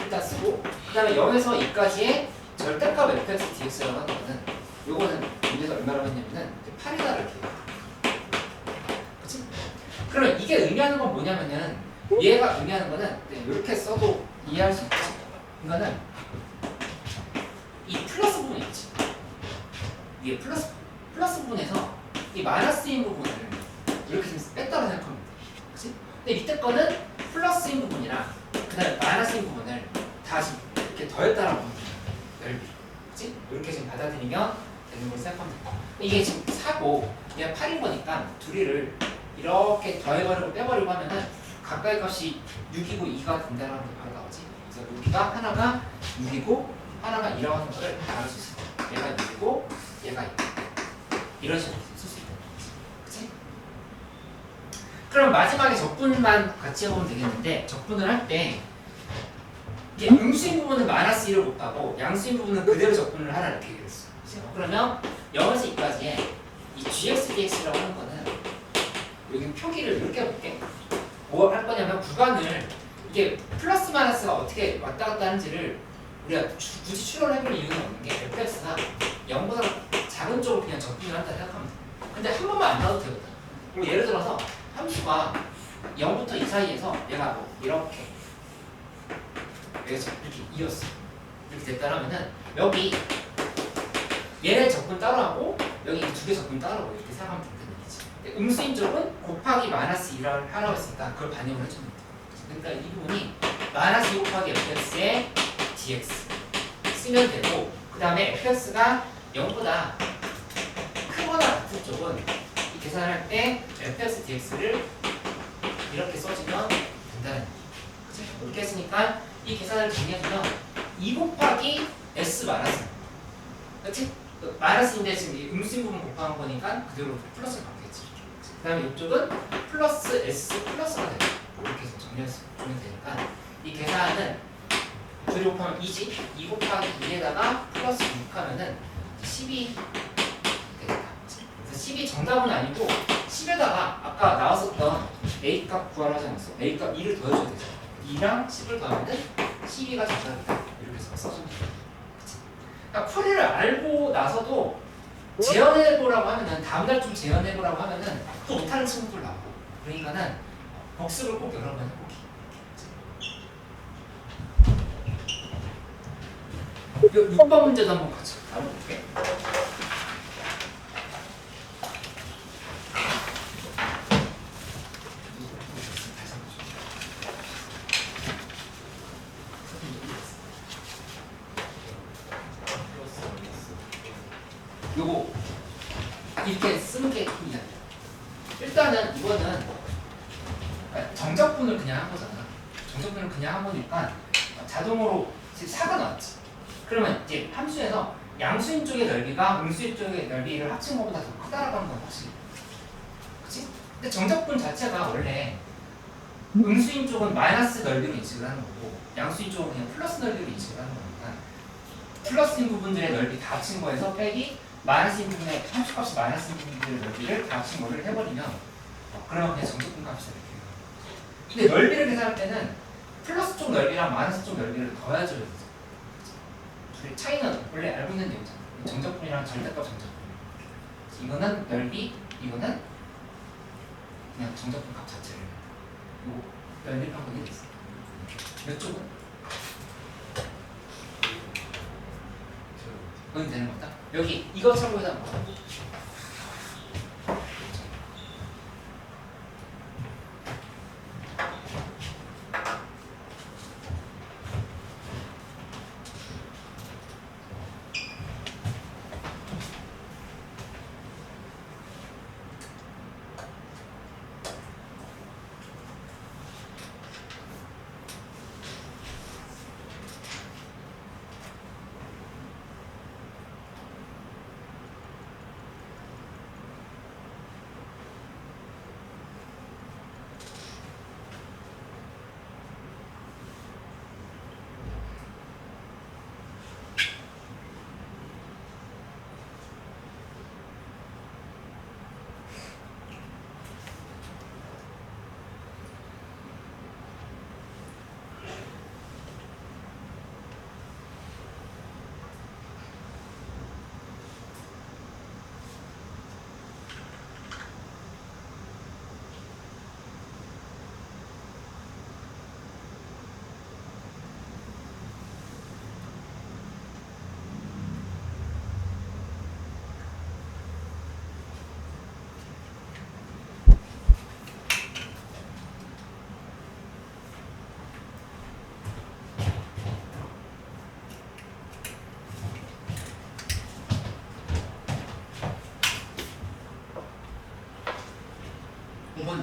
일단 쓰고 그 다음에 0에서 2까지의 절대값 fx dx라고 하는 거는 요거는 문제에서 얼마라고 했냐면은 8이다 이렇게 해요. 그치? 그러면 이게 의미하는 건 뭐냐면은 얘가 의미하는 거는 이렇게 써도 이해할 수 있지. 이거는 이 플러스 부분이 있지. 위에 플러스 부분에서 이 마이너스인 부분을 이렇게 좀 뺐다고 생각하면 돼. 그치? 근데 밑에 거는 플러스인 부분이랑 그 다음에 마이너스인 부분을 다시 이렇게 더했다라고 하면 넓이. 그치? 이렇게 지금 받아들이면 되는 걸 생각하면 돼. 이게 지금 4고 얘가 8인 거니까 둘이를 이렇게 더해버리고 빼버리고 하면은 가까이 값이 6이고 2가 된다는 게 바로 나오지. 그래서 여기가 하나가 6이고 하나가 2라고 하는 거를 알을 수 있어. 얘가 6이고 얘가 2. 이런 식으로 쓸 수 있다. 그치? 그럼 마지막에 적분만 같이 해보면 되겠는데 적분을 할 때 이게 음수인 부분은 마이너스 1을 곱하고 양수인 부분은 그대로 적분을 하라 이렇게 얘기했어. 그러면 0에서 2까지의 이 gx dx라고 하는 거는 여기 표기를 이렇게 해볼게. 뭐 할 거냐면 구간을 이게 플러스 마이너스가 어떻게 왔다 갔다 하는지를 우리가 굳이 추론을 해볼 이유는 없는 게 fx가 0보다 작은 쪽으로 그냥 적분을 한다 생각하면 돼. 근데 한 번만 안 나와도 되거든. 그럼 예를 들어서 함수가 0부터 2 사이에서 얘가 뭐 이렇게 여기서 이렇게 이었어. 이렇게 됐다라면은 여기 얘를 적분 따로 하고 여기 두 개 적분 따로 하고 이렇게 생각하면 된다는 얘기지. 음수인 쪽은 곱하기 마이너스 2를 하라고 했으니까 그걸 반영을 해주면 돼. 그러니까 이 부분이 마이너스 2 곱하기 fx의 dx 쓰면 되고 그 다음에 fx가 0보다 크거나 같은 쪽은 이 계산할 때 fx dx를 이렇게 써주면 된다는 얘기지. 이렇게 했으니까 이 계산을 정리해주면 2 곱하기 s 마이너스 그렇지? 마이너스인데 지금 이 음수인 부분 곱하는 거니까 그대로 플러스가 바뀌겠지. 그 다음에 이쪽은 플러스 s 플러스가 되고 이렇게 해서 정리해서 주면 되니까 이 계산은 둘이 곱하면 2지 2 곱하기 2에다가 플러스 6 하면은 10이 되겠다. 그래서 10이 정답은 아니고 10에다가 아까 나왔었던 a 값 구하라 하지 않았어? a 값 2를 더해줘야 되죠. 2랑 10을 더하면은 12가 정답이다. 이렇게 해서 써주면 돼. 그러니까 풀이를 알고 나서도 재현해보라고 하면은 다음날 좀 재현해보라고 하면은 또 못하는 친구들 나오고 그러니까는 복습을 꼭 여러 번 해보기. 6번 문제도 한번 같이 다뤄볼게. 요거 이렇게 쓰는 게 이야. 일단은 이거는 정적분을 그냥 한 거잖아. 정적분을 그냥 한 거니까 자동으로 4가 나왔지. 그러면 이제 함수에서 양수인 쪽의 넓이가 음수인 쪽의 넓이를 합친 것보다 더 크다라고 하는 건 확실히. 그치? 근데 정적분 자체가 원래 음수인 쪽은 마이너스 넓이로 인식을 하는 거고 양수인 쪽은 그냥 플러스 넓이로 인식을 하는 거니까 플러스인 부분들의 넓이 다 합친 거에서 빼기 마이너스인 부분의 함수값이 마이너스인 부분들의 넓이를 다 합친 거를 해버리면 그러면 그냥 정적분 값이 이렇게 돼요. 근데 넓이를 계산할 때는 플러스 쪽 넓이랑 마이너스 쪽 넓이를 더해줘야 되죠. 둘의 차이는 원래 알고 있는 내용이잖아. 정적분이랑 절대값 정적분. 이거는 넓이, 이거는 그냥 정적분 값 자체를. 요 넓이 방법이 있어. 이쪽은 여기 되는 거다. 여기 이거 참고해서 한번 봐.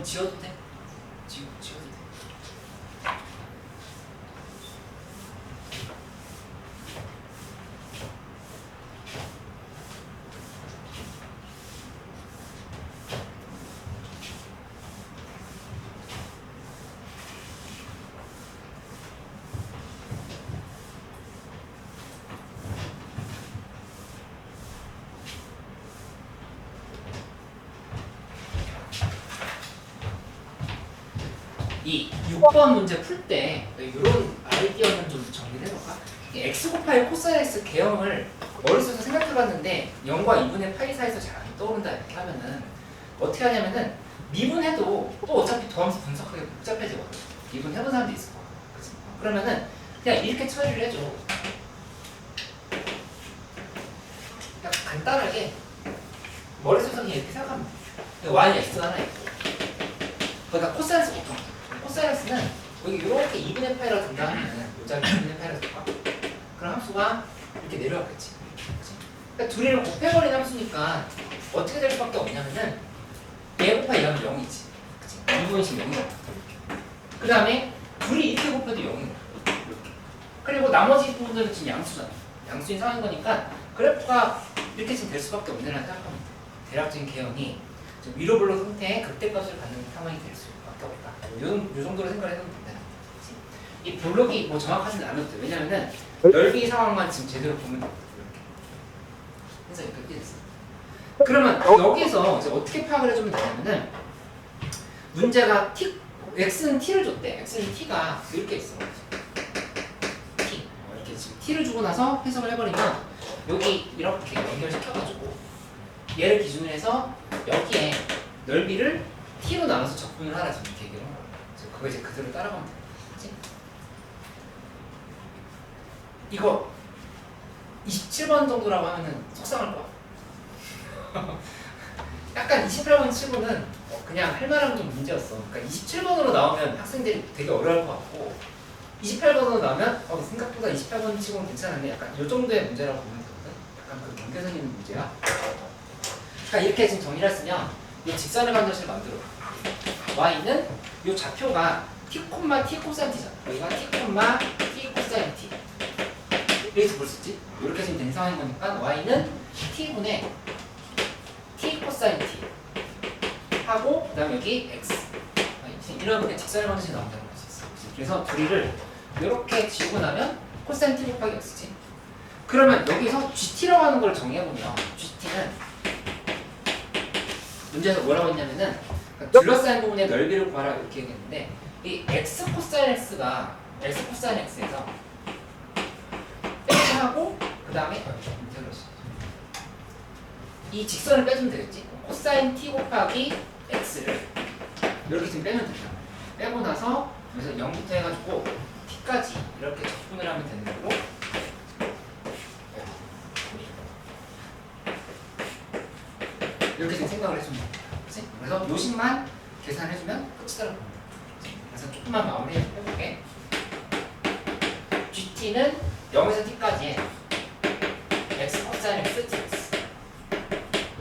이건 지워도 돼. 지워도 돼. 이 6번 문제 풀 때 이런 아이디어는 좀 정리를 해볼까? 이 x 곱하기 코사인 x 개형을 머릿속에서 생각해봤는데 0과 2분의 파이 사이에서 잘 안 떠오른다 이렇게 하면은 어떻게 하냐면은 미분해도 또 어차피 더하면서 분석하기 복잡해지거든. 미분해본 사람도 있을 거야. 그치? 그러면은 그냥 이렇게 처리를 해줘. 그냥 간단하게 머릿속에서 그냥 이렇게 생각하면 돼. y x 하나 있고 거기다 코사인스 곱하면 돼. 코사인스는 여기 이렇게 2분의 파이라고 든다 하면은 요자리 2분의 파이라고 될까? 그럼 함수가 이렇게 내려왔겠지. 그치? 그러니까 둘이를 곱해버린 함수니까 어떻게 될 수밖에 없냐면은 얘 곱하기 2하면 0이지. 그치? 2분씩 0이야. 그 다음에 둘이 이렇게 곱해도 0이야. 그리고 나머지 부분들은 지금 양수잖아. 양수인 상황인 거니까 그래프가 이렇게 지금 될 수밖에 없는데라는 생각하면 돼. 대략적인 개형이 위로 블록 형태의 극대값을 갖는 상황이 될 수밖에 없다. 요 정도로 생각을 해도 된다. 이 블록이 뭐 정확하지는 않아도 돼. 왜냐면은 넓이 상황만 지금 제대로 보면 돼. 이렇게. 그래서 이렇게 됐어. 그러면 여기서 이제 어떻게 파악을 해주면 되냐면은 문제가 t, x는 t를 줬대. x는 t가 이렇게 있어. t. 이렇게 지금 t를 주고 나서 해석을 해버리면 여기 이렇게 연결시켜가지고 얘를 기준으로 해서 여기에 넓이를 t로 나눠서 적분을 하라 지금 이렇게 얘기를 한 거야. 그거 이제 그대로 따라가면 돼. 그치? 이거 27번 정도라고 하면은 속상할 거야. 약간 28번 치고는 그냥 할 만한 좀 문제였어. 그러니까 27번으로 나오면 학생들이 되게 어려울 것 같고 28번으로 나오면 생각보다 28번 치고는 괜찮은데 약간 이 정도의 문제라고 보면 되거든. 약간 그 경계선 있는 문제야. 그러니까 이렇게 지금 정리를 했으면 이 직선의 반드시를 만들어. y는 이 좌표가 t, t 코사인 t잖아. 여기가 t, t 코사인 t. 이렇게 볼 수 있지? 이렇게 지금 된 상황인 거니까 y는 t분의 t 코사인 t 하고 그다음에 여기 x. 이런 직선의 반드시 나온다는 걸 수 있어. 그래서 둘이를 이렇게 지우고 나면 코사인 t 곱하기 x지. 그러면 여기서 gt라고 하는 걸 정의해보면 gt는 문제에서 뭐라고 했냐면은 둘러싸인 부분의 넓이를 구하라 이렇게 얘기했는데 이 x 코사인 x가 x 코사인 x에서 빼하고 그 다음에 이 직선을 빼주면 되겠지. 코사인 t 곱하기 x를 이렇게 지금 빼면 된다. 빼고 나서 여기서 0부터 해가지고 t까지 이렇게 적분을 하면 되는 거고 이렇게 지금 생각을 해주면 됩니다. 그치? 그래서 요식만 계산해주면 끝이더라고. 그래서 조금만 마무리 해볼게. GT는 0에서 t까지의 x 코사인 x dx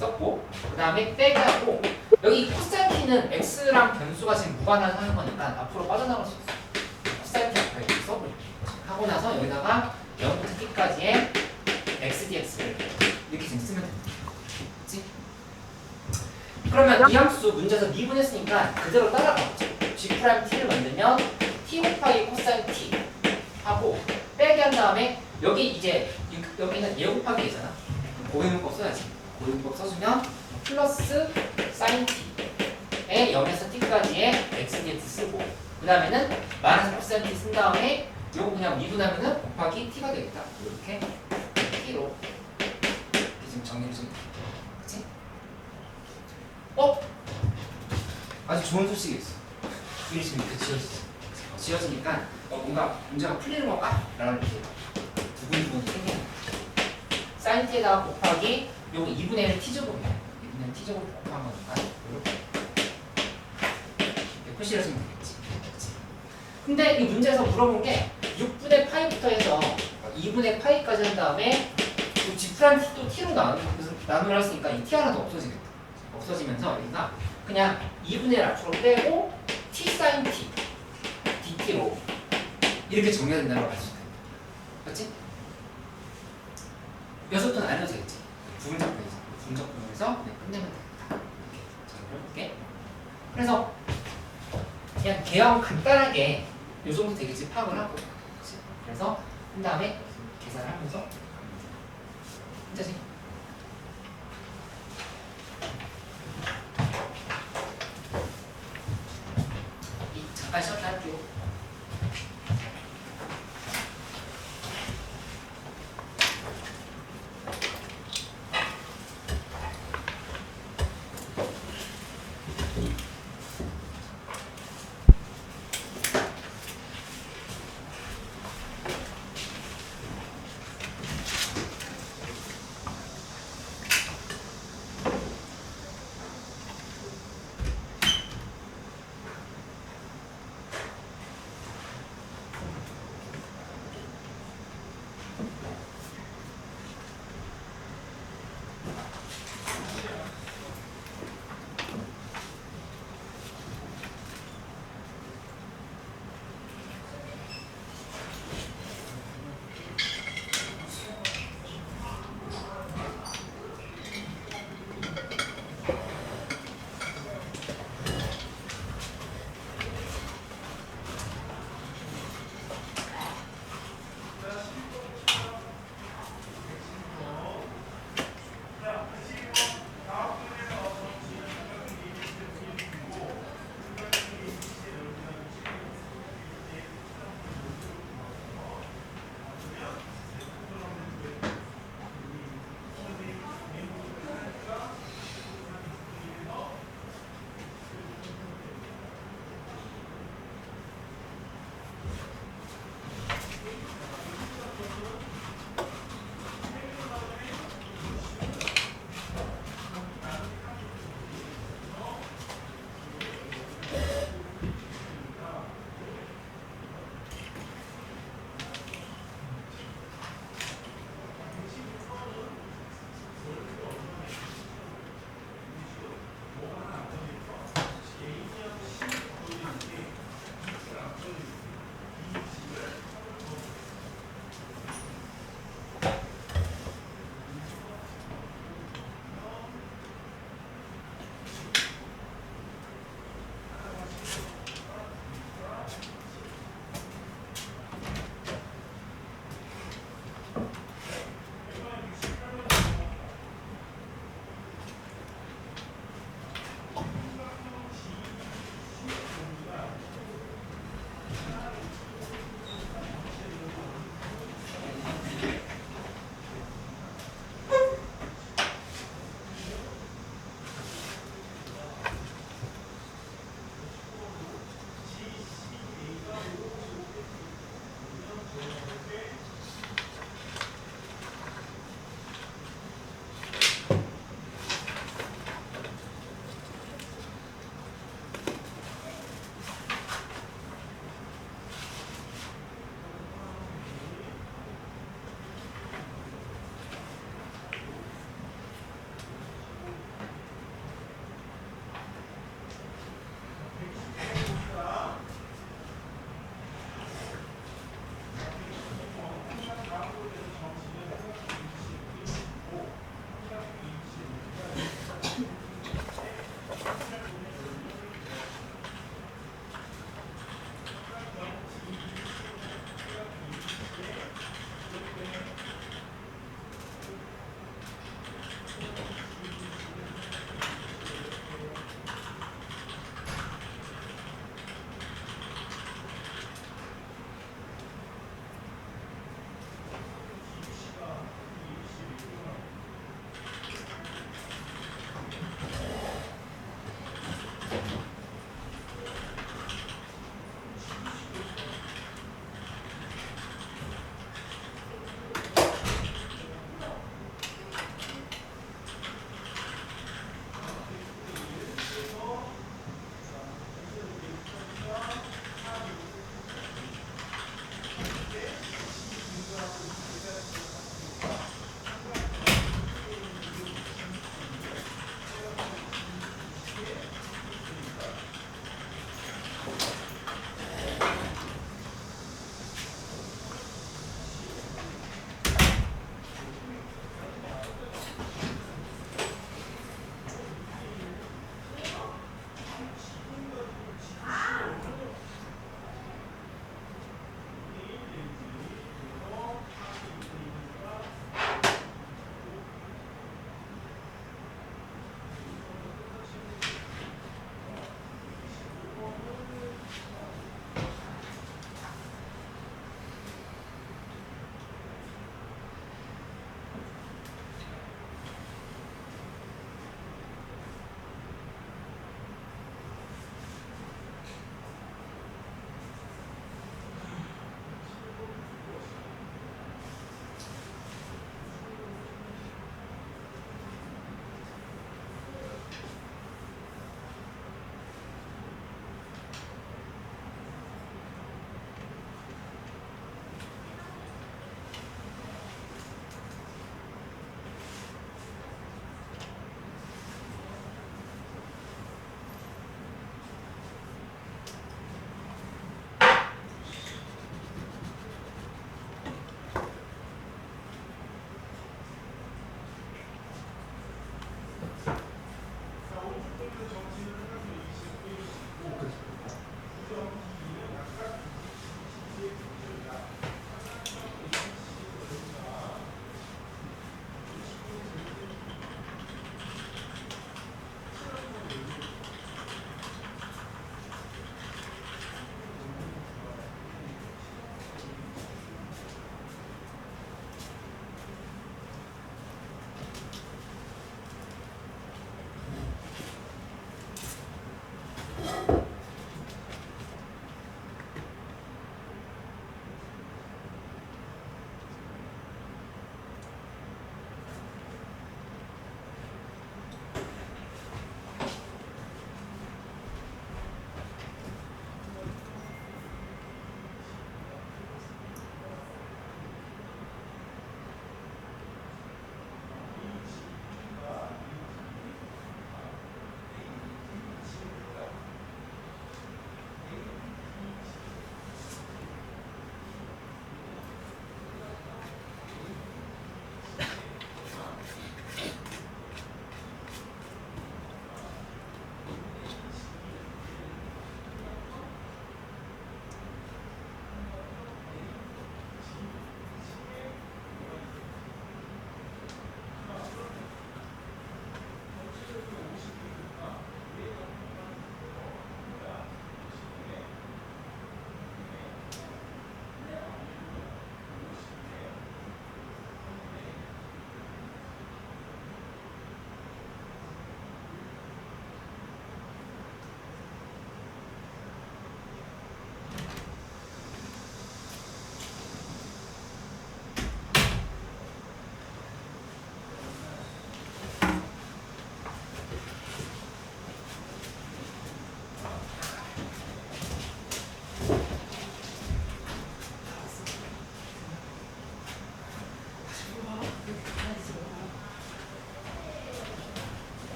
썼고 그 다음에 빼기 하고 여기 코사인 t는 x랑 변수가 지금 무관한 하는 거니까 앞으로 빠져나갈 수 있어. 코사인 t 앞에 이렇게 써버려. 하고 나서 여기다가 0부터 t까지의 x dx를 이렇게 지금 쓰면 됩니다. 그치? 그러면 이 함수 문제에서 미분했으니까 그대로 따라가죠. G'T를 만들면 T 곱하기 코사인 T 하고 빼기 한 다음에 여기 이제 여기는 얘 곱하기 얘잖아. 고해문법 써야지. 고해문법 써주면 플러스 사인 T에 0에서 T까지의 X, DX 쓰고 그 다음에는 마이너스 코사인 T 쓴 다음에 요거 그냥 미분하면은 곱하기 T가 되겠다. 이렇게 T로 이렇게 지금 정리를 좀 그치? 아주 좋은 소식이 있어. 둘이 지금 이렇게 지어지니까 뭔가 문제가 풀리는 건가? 라는 이렇게 두근두근 생기는 거야. 사인 t에다가 곱하기 요거 2분의 1 t제곱이야. 2분의 1 t제곱 곱한 거니까 이렇게 표시를 해주면 되겠지. 그치? 근데 이 문제에서 물어본 게 6분의 파이부터 해서 2분의 파이까지 한 다음에 G'T도 t로 나누라 했으니까 이 t 하나도 없어지겠다. 없어지면서 여기가 그냥 2분의 1 앞으로 빼고 t sin t dt로 이렇게 정리가 된다는 걸 알 수 있다. 맞지? 녀석들은 안 해도 되겠지. 부분적분에서 그냥 끝내면 되겠다. 이렇게 정리를 해볼게. 그래서 그냥 개형 간단하게 이 정도 되겠지 파악을 하고. 그치? 그래서 한 다음에 계산을 하면서 혼자지. 잠깐 쉬었다 할게요.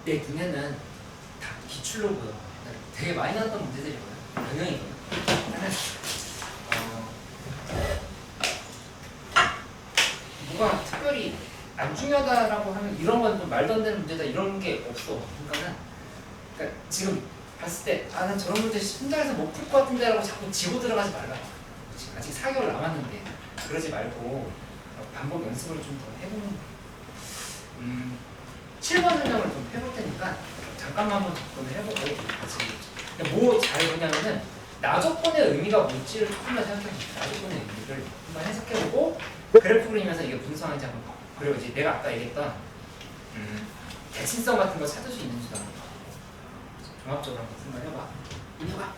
내 눈에는 다 기출로 보여. 되게 많이 나왔던 문제들이거든. 변형이거든. 뭐가 특별히 안 중요하다라고 하면 이런 건 좀 말도 안 되는 문제다 이런 게 없어. 그러니까 지금 봤을 때 난 저런 문제 현장에서 못 풀 것 같은데라고 자꾸 지고 들어가지 말라. 아직 4개월 남았는데 그러지 말고 반복 연습을 좀 더 해보는. 7번 설명을 좀 해볼 테니까 잠깐만 한번 접근을 해보고 같이 뭐 잘 보냐면은 나조건의 의미가 뭔지를 조금만 생각해봅니다. 나조건의 의미를 한번 해석해보고 그래프 그리면서 이게 무슨 상황인지 한번 봐. 그리고 이제 내가 아까 얘기했던 대칭성 같은 거 찾을 수 있는 수단 종합적으로 한번 생각해봐. 인혁아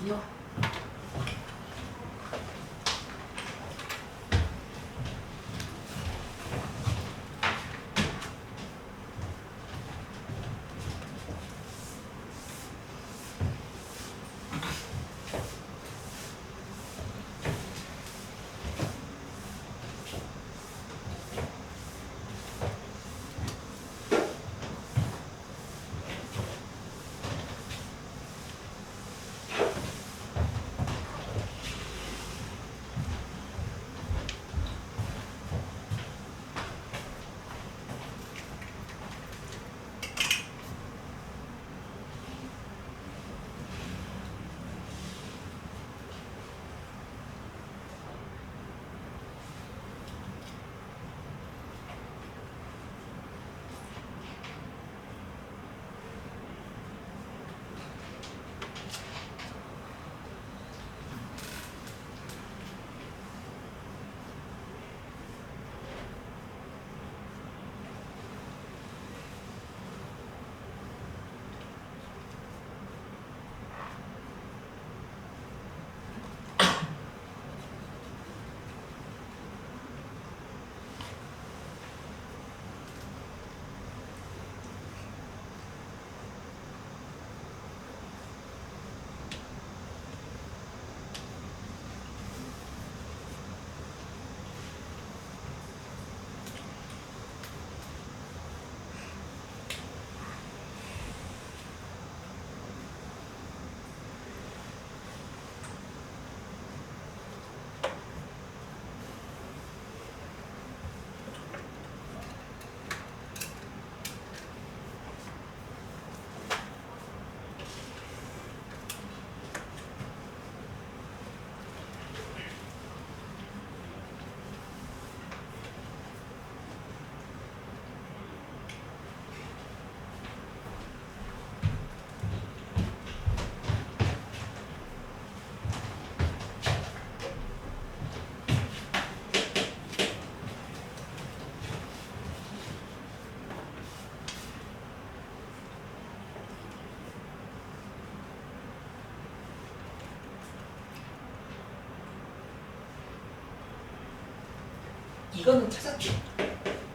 이거는 찾았지.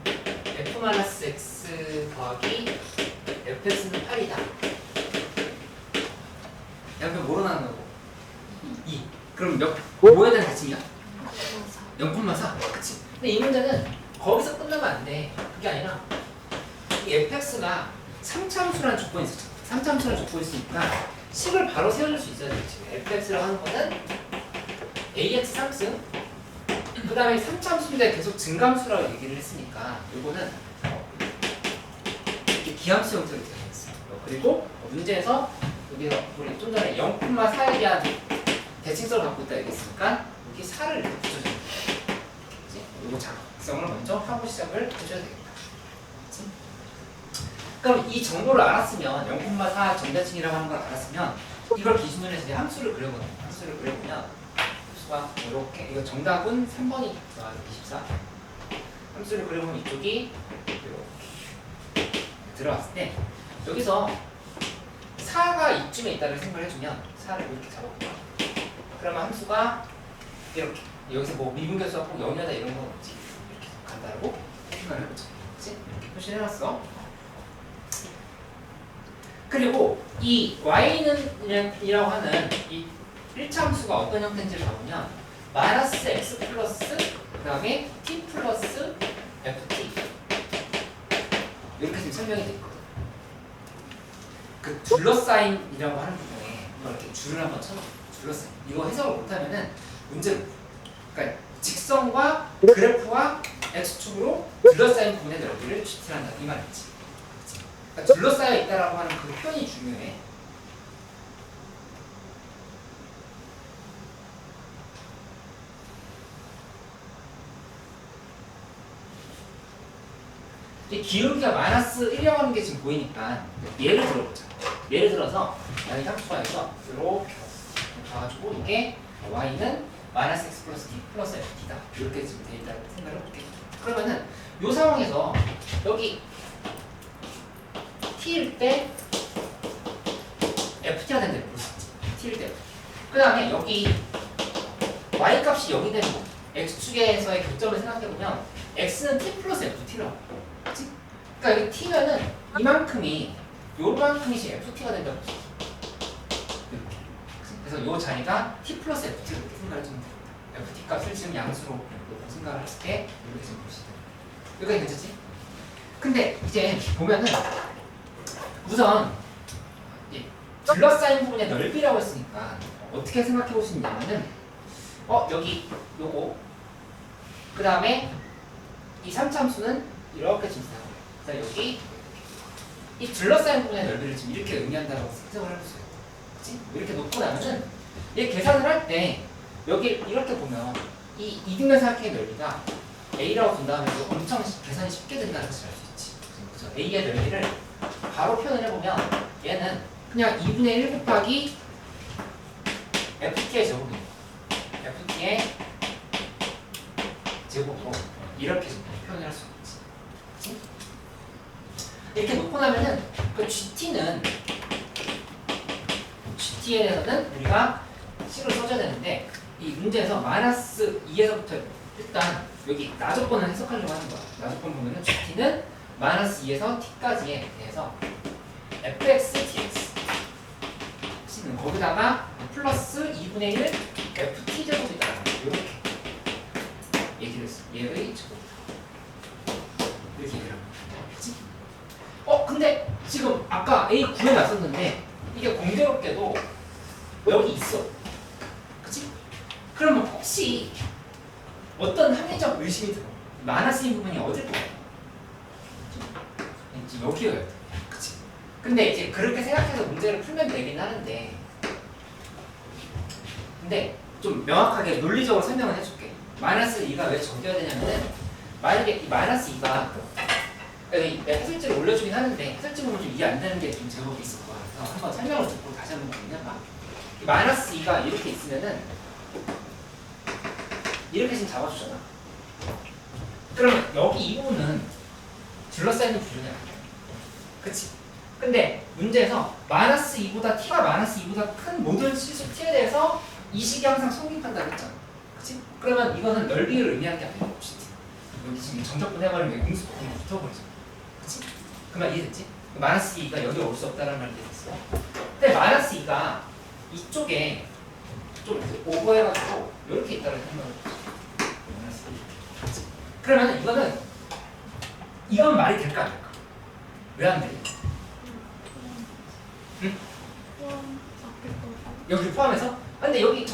f-x 더하기 fx는 8이다. 이렇게 뭐로 나눈 거고? 2. 그럼 뭐에 대한 대칭이야? 0,4. 그치? 근데 이 문제는 거기서 끝나면 안 돼. 그게 아니라 이 fx가 3차함수라는 조건이 있었죠. 3차함수라는 조건이 있으니까 식을 바로 세워줄 수 있어야 되지. fx라고 하는 거는 ax 3승 그 다음에 3차함수인데 계속 증감수라고 얘기를 했으니까 이거는 이렇게 기함수 형태로 되어있어요. 그리고 문제에서 여기서 우리 좀 전에 0,4에 대한 대칭성을 갖고 있다 얘기했으니까 여기 4를 이렇게 붙여줘야 돼요. 이거 작성을 먼저 하고 시작을 해줘야 되겠다. 그치? 그럼 이 정보를 알았으면 0,4 정대칭이라고 하는 걸 알았으면 이걸 기준으로 해서 이제 함수를 그려보는 거예요. 함수를 그려보면 이렇게 이거 정답은 3번이 24 함수를 그려보면 이쪽이 이렇게 들어왔을 때 여기서 4가 이쯤에 있다를 생각을 해주면 4를 이렇게 잡아볼까 그러면 함수가 이렇게 여기서 뭐 미분계수가 꼭 0이다 이런 건 없지 이렇게 간다고 생각을 해보자. 그치? 이렇게 표시를 해놨어. 그리고 이 y는이라고 하는 이 1차 함수가 어떤 형태인지를 봐보면 마이너스 x 플러스 그 다음에 t 플러스 ft 이렇게 지금 설명이 되어 있거든. 그 둘러싸인이라고 하는 부분에 이렇게 줄을 한번 쳐놓고 둘러싸인 이거 해석을 못하면은 문제를 그러니까 직선과 그래프와 x축으로 둘러싸인 부분의 넓이를 추출한다 이 말이지. 그러니까 둘러싸여 있다라고 하는 그 표현이 중요해. 기울기가 마이너스 1이라고 하는 게 지금 보이니까 예를 들어보자. 예를 들어서 여기 함수화해서 이렇게 가가지고 이게 y는 마이너스 x 플러스 t 플러스 ft다 이렇게 지금 돼 있다고 생각을 해볼게. 그러면은 이 상황에서 여기 t일 때 ft가 된다고 볼 수 있지. t일 때. 그 다음에 여기 y 값이 여기 되는 x축에서의 교점을 생각해보면 x는 t 플러스 ft라고. 그치? 그러니까 여기 t면은 이만큼이 요만큼이 ft가 된다고 볼 수 있어. 이렇게. 그래서 요 자리가 t 플러스 ft 이렇게 생각을 좀 ft 값을 지금 양수로 생각을 했을 때 이렇게 좀 보시죠. 여기까지 괜찮지? 근데 이제 보면은 우선 둘러싸인 부분의 넓이라고 했으니까 어떻게 생각해 볼 수 있냐면은 여기 요거 그 다음에 이 3차 함수는 이렇게 지금 생각해요. 그래서 여기 이 둘러싸인 부분의 넓이를 지금 이렇게 의미한다고 생각을 해볼 수 있어요. 그치? 이렇게 놓고 나면은 얘 계산을 할 때 여기 이렇게 보면 이 이등변사각형의 넓이가 a라고 둔 다음에 엄청 계산이 쉽게 된다는 것을 알 수 있지. 그래서 a의 넓이를 바로 표현을 해보면 얘는 그냥 2분의 1 곱하기 ft의 제곱입니다. ft의 제곱으로 이렇게 표현을 할 수 있지. 그치? 이렇게 놓고 나면은 그 gt에 대해서는 우리가 식을 써줘야 되는데 이 문제에서 마이너스 2에서부터 일단 여기 나조건을 해석하려고 하는 거야. 나조건 보면은 gt는 마이너스 2에서 t까지에 대해서 fx dx 거기다가 플러스 2분의 1 ft 제곱이다 이렇게 얘기를 했어. 얘의 제곱이다 이렇게 얘기를 합니다. 그치? 근데 지금 아까 a 구해놨었는데 이게 공교롭게도 여기 있어. 그치? 그러면 혹시 어떤 합리적 의심이 들어. 마이너스인 부분이 어딜 거야? 여기여야 돼. 그치? 근데 이제 그렇게 생각해서 문제를 풀면 되긴 하는데 근데 좀 명확하게 논리적으로 설명을 해줄게. 마이너스 2가 왜 적여야 되냐면은 만약에 이 마이너스 2가 내가 해설지를 올려주긴 하는데 해설지 보면 좀 이해 안 되는 게 좀 제법이 있을 거야. 그래서 한번 설명을 듣고 다시 한번 정리해봐. 이 마이너스 2가 이렇게 있으면은 이렇게 지금 잡아주잖아. 그러면 여기 이 부분은 둘러싸이는 구조냐? 그치? 근데 문제에서 마이너스 2보다 t가 마이너스 2보다 큰 모든 실수 t에 대해서 이 식이 항상 성립한다고 했잖아. 그치? 그러면 이거는 넓이를 의미하는 게 아니고 여기 지금 정적분 해버리면 음수분이 붙어버리죠. 그치? 그 말 이해됐지? 마이너스 2가 여기 올 수 없다는 말 이해됐어? 근데 마이너스 2가 이쪽에 좀 오버해가지고 이렇게 있다는 생각을 해보자. 마이너스 2. 그치? 그러면 이거는 이건 말이 될까 안 될까? 왜 안 돼? 응? 여기 포함해서? 근데 여기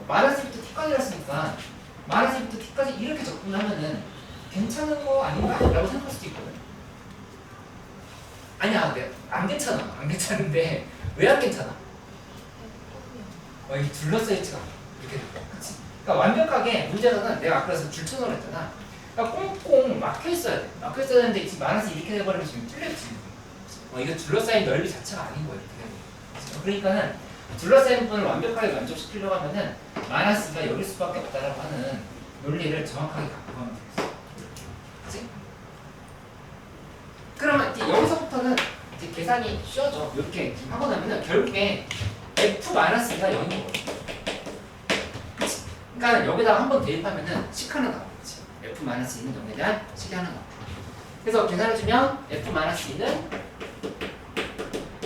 마이너스 2부터 t까지 했으니까 마이너스 2부터 t까지 이렇게 접근하면은 괜찮은 거 아닌가? 라고 생각할 수도 있거든. 아니야, 안 괜찮아. 안 괜찮은데 왜 안 괜찮아? 이게 둘러싸이지가 이렇게 돼. 그치? 그러니까 완벽하게 문제는 내가 아까 줄쳐놓으라 했잖아. 그러니까 꽁꽁 막혀 있어야 돼. 막혀 있어야 되는데 지금 마이너스 이렇게 돼버리면 지금 뚫렸지. 이거 둘러싸인 넓이 자체가 아닌 거야. 이렇게 되면. 그러니까는 둘러싸인 부분을 완벽하게 만족시키려고 하면은 마이너스가 여길 수밖에 없다라고 하는 논리를 정확하게 갖고 가면 되겠어. 그치? 그러면 이제 여기서부터는 이제 계산이 쉬워져. 이렇게 하고 나면은 결국에 f-2가 0인 거거든. 그치? 그러니까 여기다가 한번 대입하면은 식 하나 나와. f-2는 0에 대한 식이 하나 나와. 그래서 계산해주면 f-2는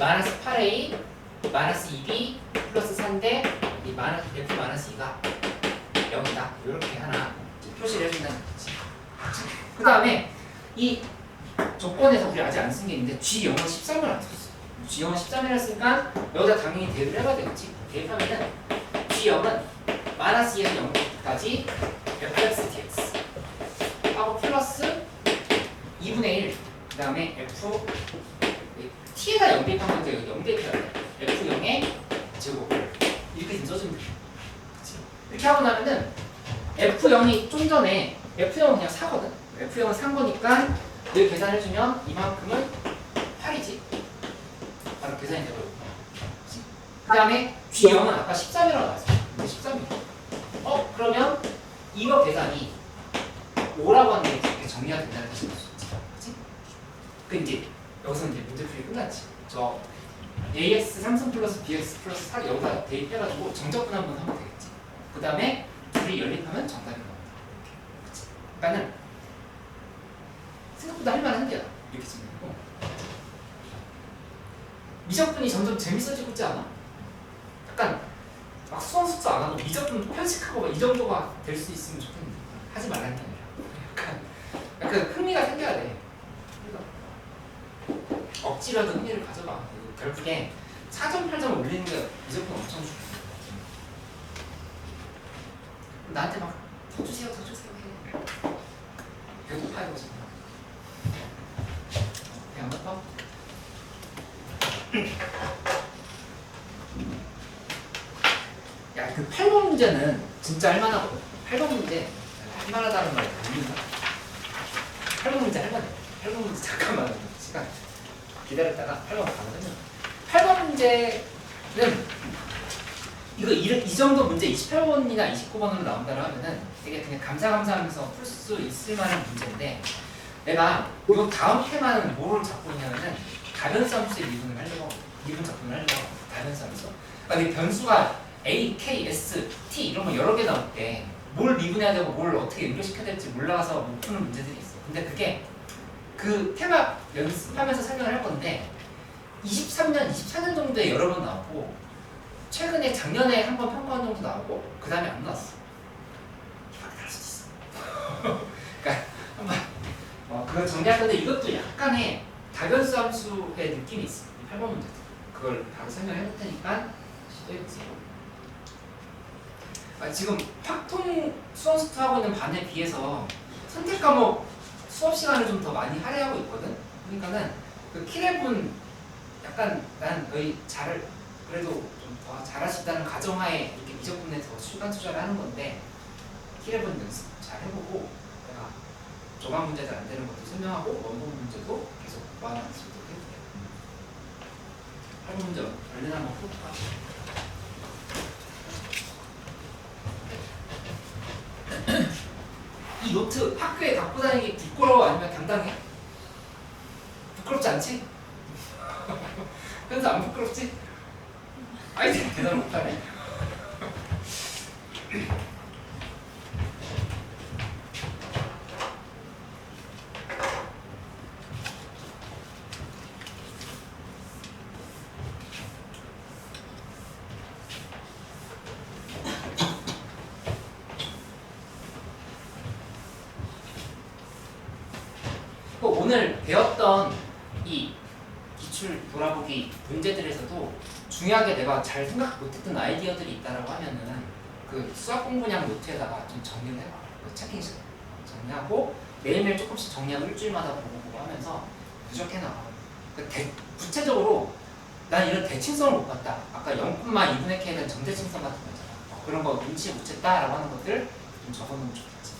마이너스 8a 마이너스 2b 플러스 4인데 이 마이너스 f 마이너스 2가 0이다. 이렇게 하나 표시를 해준다는 거지. 그 다음에 이 조건에서 우리 아직 안 쓴 게 있는데 G0은 13을 안 썼어. G0은 13이라 했으니까 여기다 당연히 대입을 해봐야 되겠지. 대입하면은 G0은 마이너스 2에서 0까지 fx dx 하고 플러스 2분의 1 그 다음에 f t에다 0 대입하면 여기 0 대입해야 돼. f0의 제곱 이렇게 좀 써주면 돼. 그치? 이렇게 하고 나면은 f0이 좀 전에 f0은 그냥 4거든. f0은 3 거니까 늘 계산해주면 이만큼은 8이지. 바로 계산이 되고. 그 다음에 G0은 아까 13이라고 나왔어. 근데 13이야. 그러면 이거 계산이 5라고 하는 게 이렇게 정리가 된다는 뜻이 있지. 그치? 그 이제 여기서 이제 문제풀이 끝났지. 저 ax 3승 플러스 bx 플러스 4 여기다 대입해가지고 정적분 한번 하면 되겠지. 그 다음에 둘이 연립하면 정답이 나온다. 그치? 그러니까는 생각보다 할만한데요. 이렇게 쓰는 거고. 미적분이 점점 재밌어지고 있지 않아? 약간 막 수원 숙제 안 하고 미적분 편식하고 막 이 정도가 될 수 있으면 좋겠는데 하지 말라는 게 아니라 약간 흥미가 생겨야 돼. 억지로라도 흥미를 가져봐. 결국에 4점 8점 올리는 게 미적분 엄청 중요해. 나한테 막 더 주세요 더 주세요 해. 배고파요 지금. 배 안 고파? 야, 그 8번 문제는 진짜 할만하거든. 8번 문제 할만하다는 말이 아닙니다. 8번 문제 할만해. 8번 문제 잠깐만 시간 기다렸다가 8번 가거든요. 8번 문제는 이 정도 문제 28번이나 29번으로 나온다고 하면은 되게 그냥 감사하면서 풀 수 있을 만한 문제인데 내가 이거 다음 테마는 뭐를 잡고 있냐면은 다변수 함수의 미분을 하려고 미분 작품을 하려고 다변수 함수. 그러니까 변수가 A, K, S, T 이런 거 여러 개 나올 때 뭘 미분해야 되고 뭘 어떻게 연결시켜야 될지 몰라서 못 푸는 문제들이 있어. 근데 그게 그 테마 연습하면서 설명을 할 건데 23년, 24년 정도에 여러 번 나오고 최근에 작년에 한 번 평가원 정도 나오고 그 다음에 안 나왔어. 이렇게 날 수도 있어. 그러니까 한번 그걸 정리할 건데 이것도 약간의 다변수 함수의 느낌이 있어. 8번 문제도. 그걸 바로 설명해 볼 테니까 시도해보세요. 지금 확통 수험수트 하고 있는 반에 비해서 선택 과목 수업 시간을 좀 더 많이 할애하고 있거든. 그러니까는 그 키랩은 약간 난 너희 그래도 좀 더 잘하신다는 가정하에 이렇게 미적분에 더 시간 투자를 하는 건데 키랩은 연습 잘 해보고 내가 조각 문제들 안 되는 것도 설명하고 원본 문제도 계속 보완하는 식으로 해볼게요. 8번 문제 얼른 한번 풀어볼까? 이 노트 학교에 갖고 다니기 부끄러워 아니면 당당해? 부끄럽지 않지? 그래서 안 부끄럽지? 아이 대답을 못하네. 오늘 배웠던 이 기출 돌아보기 문제들에서도 중요하게 내가 잘 생각 못했던 아이디어들이 있다라고 하면은 그 수학 공부량 노트에다가 좀 정리를 해봐. 체킹식 정리하고 매일매일 조금씩 정리하고 일주일마다 보고 하면서 누적해 나가. 구체적으로 난 이런 대칭성을 못 봤다. 아까 0,2분의 k에 대한 정대칭성 같은 거 있잖아. 그런 거 눈치 못 챘다라고 하는 것들 좀 적어놓으면 좋겠지.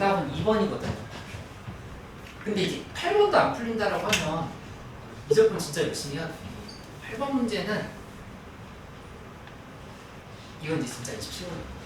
정답은 2번이거든. 근데 이제 8번도 안 풀린다라고 하면 무조건 진짜 열심히 해야 돼. 8번 문제는 이건 이제 진짜 27번.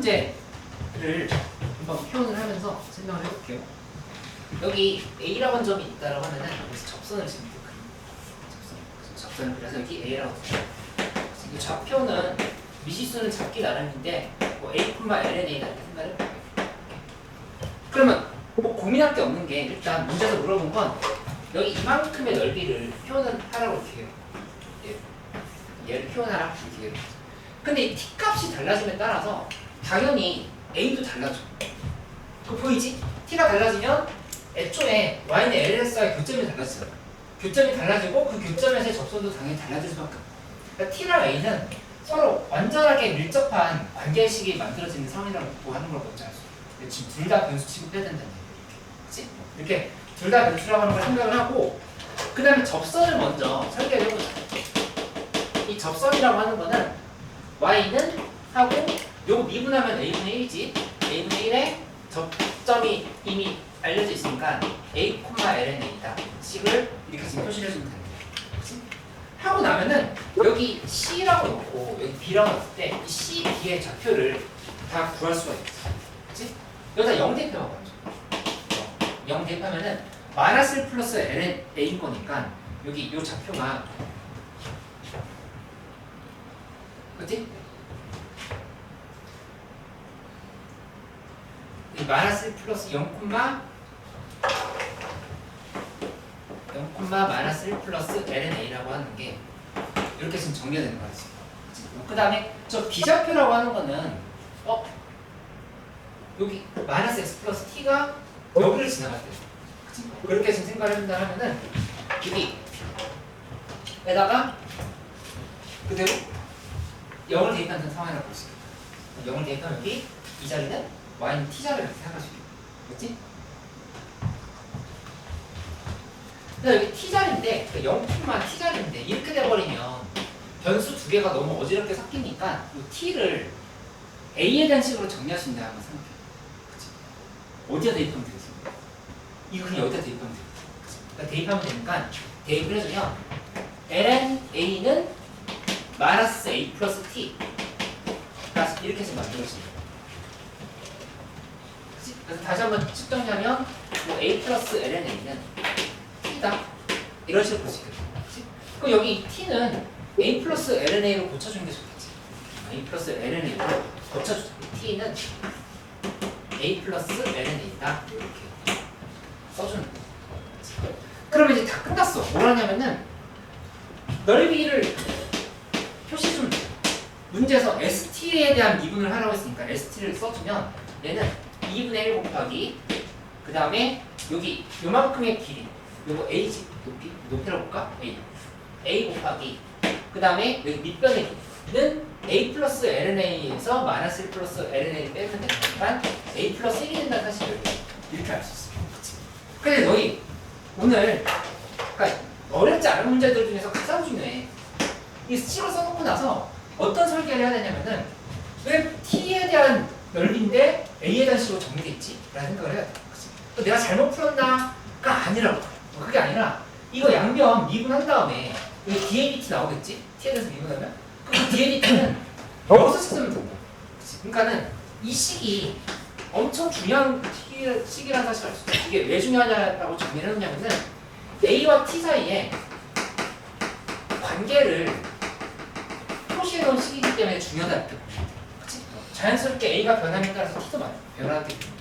문제를 한번 표현을 하면서 설명을 해볼게요. 여기 A라고 한 점이 있다라고 하면은 여기서 접선을 지금 접선을 그래서 여기 A라고 해요. 이 좌표는 미시수는 잡기 나름인데 뭐 A, LNA다 이렇게 생각을 해볼게요. 그러면 뭐 고민할 게 없는 게 일단 문제에서 물어본 건 여기 이만큼의 넓이를 표현을 하라고 이렇게 해요. 얘를 표현하라 이렇게 해요. 근데 이 t 값이 달라짐에 따라서 당연히 a도 달라져. 그거 보이지? t가 달라지면 애초에 y는 LS와의 교점이 달라지잖아. 교점이 달라지고 그 교점에서의 접선도 당연히 달라질 수밖에 없어. 그러니까 t랑 a는 서로 완전하게 밀접한 관계식이 만들어지는 상황이라고 하는 걸 먼저 알수 있어. 지금 둘 다 변수 취급해야 된다는 얘기야. 그치? 이렇게 둘 다 변수라고 하는 걸 생각을 하고 그 다음에 접선을 먼저 설계를 해보자. 이 접선이라고 하는 거는 y는 하고 요거 미분하면 a분의 1이지. a분의 1에 접점이 이미 알려져 있으니까 a, lna다 식을 이렇게 지금 표시를 해주면 되는 거야. 그치? 하고 나면은 여기 c라고 놓고 여기 b라고 놨을 때 이 c, b의 좌표를 다 구할 수가 있어. 그치? 여기다 0 대입하고 하죠. 0 대입하면은 마이너스 1 플러스 lna인 거니까 여기 요 좌표가 그치? 이 마이너스 1 플러스 0, 마이너스 1 플러스 LNA라고 하는 게 이렇게 지금 정리되는 거야 지금. 그 다음에 저 비좌표라고 하는 거는 여기 마이너스 x 플러스 t가 여기를 지나갈 때 그치? 그렇게 지금 생각을 해본다 하면은 여기에다가 그대로 0을 대입하는 상황이라고 볼 수 있겠다. 0을 대입하면 여기 이 자리는 y는 t자를 이렇게 생각할 수 있겠다. 그렇지? 근데 여기 t자리인데 0만 t자리인데 이렇게 돼버리면 변수 두 개가 너무 어지럽게 섞이니까 이 t를 a에 대한 식으로 정리할 수 있냐 한번 생각해. 그치? 어디다 대입하면 되겠습니까? 이거 그냥 여기다 대입하면 되겠다. 그러니까 대입하면 되니까 대입을 해주면 ln a는 마이너스 a 플러스 t 이렇게 해서 만들어집니다. 그래서 다시 한번 측정하면 뭐 a 플러스 lna는 t다 이런 식으로 볼 수 있겠죠. 그럼 여기 이 t는 a 플러스 lna로 고쳐주는 게 좋겠지. a 플러스 lna로 고쳐주자. t는 a 플러스 lna다 이렇게 써주는 거야. 그러면 이제 다 끝났어. 뭘 하냐면은 넓이를 표시해주면 돼. 문제에서 ST에 대한 미분을 하라고 했으니까 ST를 써주면 얘는 2분의 1 곱하기 그 다음에 여기 요만큼의 길이 요거 A지 높이라고 볼까? A 곱하기 그 다음에 여기 밑변의 길이는 A 플러스 LNA에서 마이너스 1 플러스 LNA를 빼면 되니까 A 플러스 1이 된다는 사실을 이렇게 알 수 있어. 그치? 근데 너희 오늘 그러니까 어렵지 않은 문제들 중에서 가장 중요해. 이 식을 써놓고 나서 어떤 설계를 해야 되냐면은 왜 t에 대한 넓이인데 a에 대한 식으로 정리돼 있지? 라는 생각을 해야 돼. 또 내가 잘못 풀었나가 아니라고. 그게 아니라 이거 양변 미분한 다음에 여기 DABT 나오겠지? t에 대해서 미분하면 그 DABT는 여기서 찾으면 된다. 그러니까는 이 식이 엄청 중요한 시기라는 사실을 알 수 있어요. 이게 왜 중요하냐라고 정리를 해놓냐면은 A와 T 사이에 관계를 표시해놓은 시기이기 때문에 중요하다 이렇게 보시면 돼요. 그치? 자연스럽게 A가 변함에 따라서 T도 변하게 됩니다.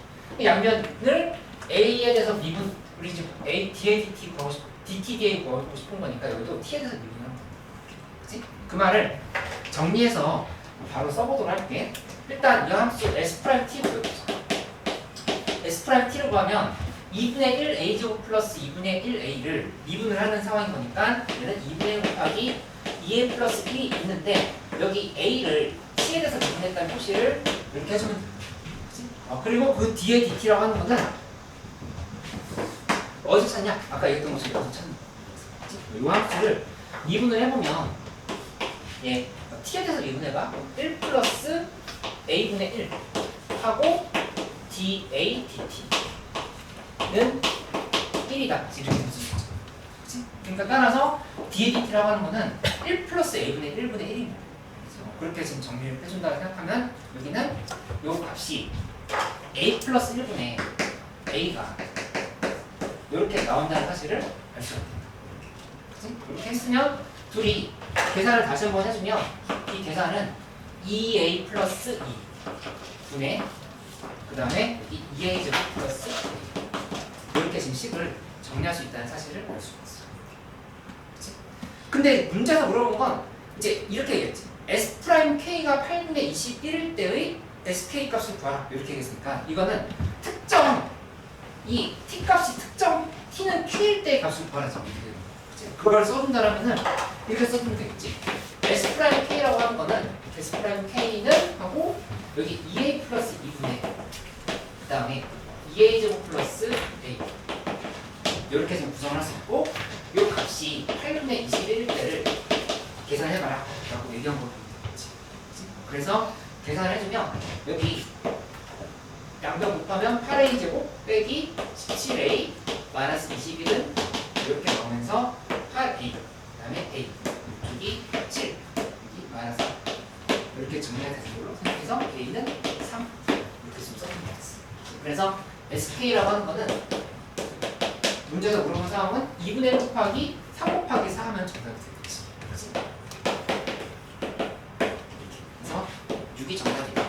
양변을 A에 대해서 미분, 우리 지금 A, DA, DT 구하고 싶, DT, DA 구하고 싶은 거니까 여기도 T에 대해서 미분을 하면 됩니다. 그치? 그 말을 정리해서 바로 써보도록 할게. 일단 이 함수 S'T로 보여주자. S'T로 구하면 2분의 1 A제곱 플러스 2분의 1 A를 미분을 하는 상황인 거니까 얘는 2분의 1 곱하기 2A 플러스 1이 있는데 여기 A를 T에 대해서 미분했다는 표시를 이렇게 해주면 돼요. 그리고 그 뒤에 DT라고 하는 거는 어디서 찾냐? 아까 얘기했던 것처럼 여기서 찾는 거야. 이 함수를 미분을 해보면 예, T에 대해서 미분해봐. 1 플러스 A분의 1 하고 DA, DT는 1이다. 이렇게 무슨 거죠? 그치? 그러니까 따라서 DA, DT라고 하는 거는 1 플러스 A분의 1분의 1입니다. 그렇게 지금 정리를 해준다고 생각하면 여기는 요 값이 A 플러스 1분의 A가 이렇게 나온다는 사실을 알 수가 있다. 그치? 그렇게 했으면 둘이 계산을 다시 한번 해주면 이 계산은 2A 플러스 2 분의 그 다음에 2A 제곱 플러스 2 이렇게 지금 식을 정리할 수 있다는 사실을 알 수가 있어요. 그치? 근데 문제에서 물어본 건 이제 이렇게 얘기했지. S'K가 8분의 21일 때의 SK 값을 구하라 이렇게 얘기했으니까 이거는 특정 이 T 값이 특정 T는 Q일 때의 값을 구하라죠. 그걸 써준다라면은 이렇게 써주면 되겠지. S'K라고 하는 거는 S'K는 하고 여기 2A 플러스 2분의 그 다음에 2A 제곱 플러스 A 이렇게 지금 구성을 할 수 있고 이 값이 8분의 21일 때를 계산해봐라 라고 얘기한 거로 되겠지. 그래서 계산을 해주면 여기 양변 곱하면 8A 제곱 빼기 17A 마이너스 21은 이렇게 나오면서 8A 그 다음에 A 여기 7 여기 마이너스 4 이렇게 정리가 되는 걸로 생각해서 A는 3 이렇게 좀 써주면 되겠습니다. 그래서 SK라고 하는 거는 문제에서 물어본 상황은 2분의 1 곱하기 3 곱하기 4 하면 정답이 되겠지. 그래서 6이 정답이다.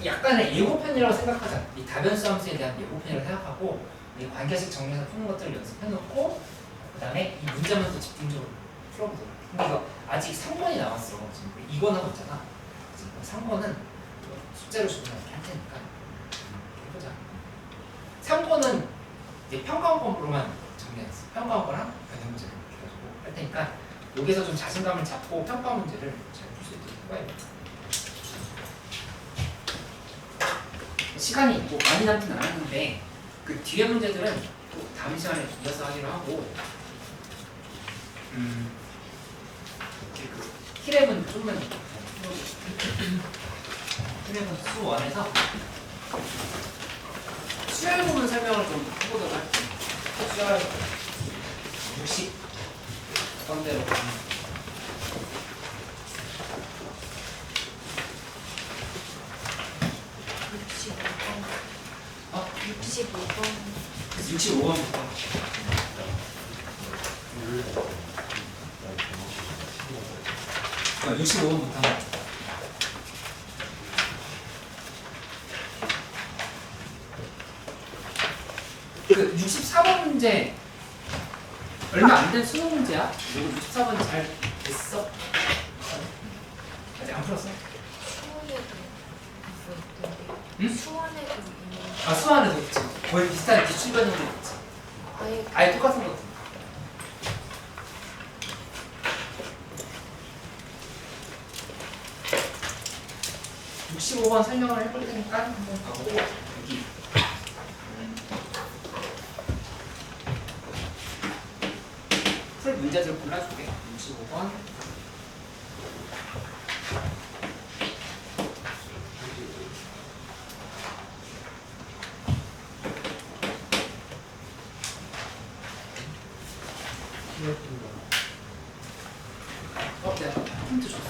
약간의 예고편이라고 생각하자. 이 다변수 함수에 대한 예고편이라고 생각하고 이 관계식 정리해서 푸는 것들을 연습해놓고 그 다음에 이 문제만 또 집중적으로 풀어보도록 해. 근데 이거 아직 3번이 남았어. 지금 2번 하고 있잖아. 3번은 숙제로 주면 이렇게 할 테니까 해보자. 3번은 이제 평가원법으로만 정리했어. 평가원법랑 변형 문제를 이렇게 해가지고 할 테니까 여기서 좀 자신감을 잡고 평가 문제를 잘 풀 수 있도록 해봐야겠다. 시간이 있고 많이 남지는 않았는데 그 뒤에 문제들은 또 다음 시간에 이어서 하기로 하고 그 킬랩은 좀만 킬랩은 수 1에서 수열 부분 설명을 좀 해보도록 할게요. 수열 60번대로 어? 65번. 65번부터 어, 65번부터 그 64번 문제 얼마 안 된 수능 문제야. 그리고 64번 잘 됐어? 아직 안 풀었어? 수원에도 있었던데. 응? 수원에도 있는. 아 수학에도 있지. 거의 비슷한 기출 변형도 있지. 아예 똑같은 거. 65번 설명을 해볼 테니까 한번 가보고 여기 풀 문제들 골라줄게. 65번 내가 힌트 줬어.